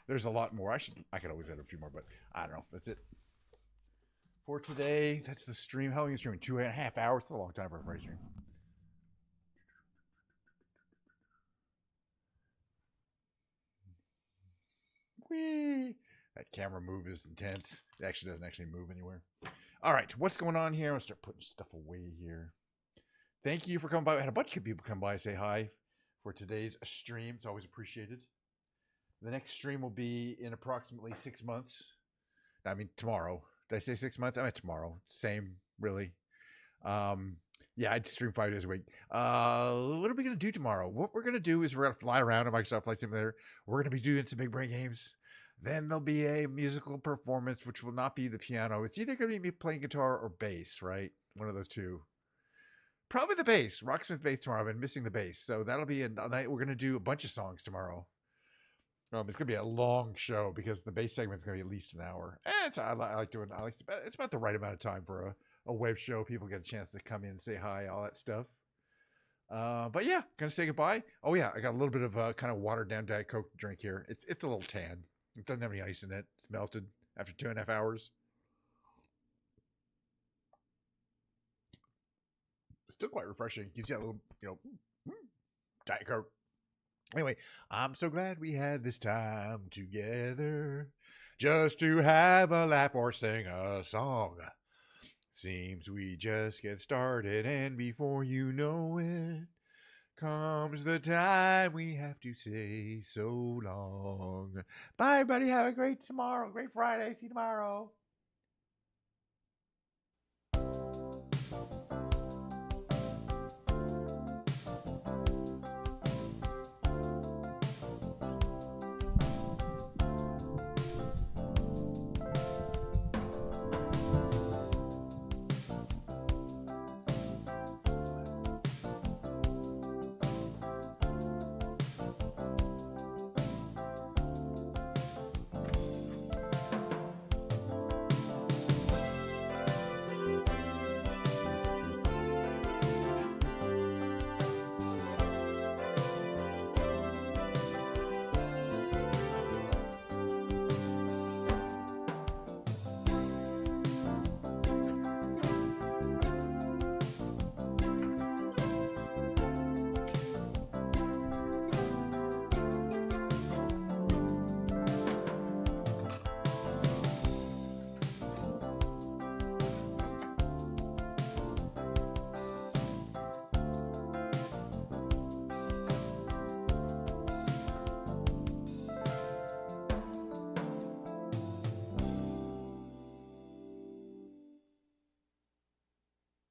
Speaker 2: There's a lot more. I could always add a few more, but I don't know. That's it for today. That's the stream. How long are you streaming? 2.5 hours. It's a long time for a Friday stream. Whee! That camera move is intense. It actually doesn't actually move anywhere. All right, what's going on here? I'm gonna start putting stuff away here. Thank you for coming by. I had a bunch of people come by and say hi for today's stream. It's always appreciated. The next stream will be in approximately 6 months. I mean, tomorrow. Did I say 6 months? I meant tomorrow. Same, really. Yeah, I'd stream 5 days a week. What are we going to do tomorrow? What we're going to do is we're going to fly around on Microsoft Flight Simulator. We're going to be doing some big brain games. Then there'll be a musical performance, which will not be the piano. It's either going to be me playing guitar or bass, right? One of those two. Probably the bass. Rocksmith bass tomorrow. I've been missing the bass. So that'll be a night. We're going to do a bunch of songs tomorrow. It's going to be a long show because the bass segment's going to be at least an hour. I like doing. It's about the right amount of time for a web show. People get a chance to come in and say hi, all that stuff. But yeah, gonna say goodbye. Oh yeah, I got a little bit of kind of watered down Diet Coke drink here. It's a little tan. It doesn't have any ice in it. It's melted after 2.5 hours. It's still quite refreshing. You can see a little, Diet Coke. Anyway, I'm so glad we had this time together just to have a laugh or sing a song. Seems we just get started, and before you know it,
Speaker 1: comes the time we have to say so long. Bye, everybody. Have a great tomorrow. Great Friday. See you tomorrow.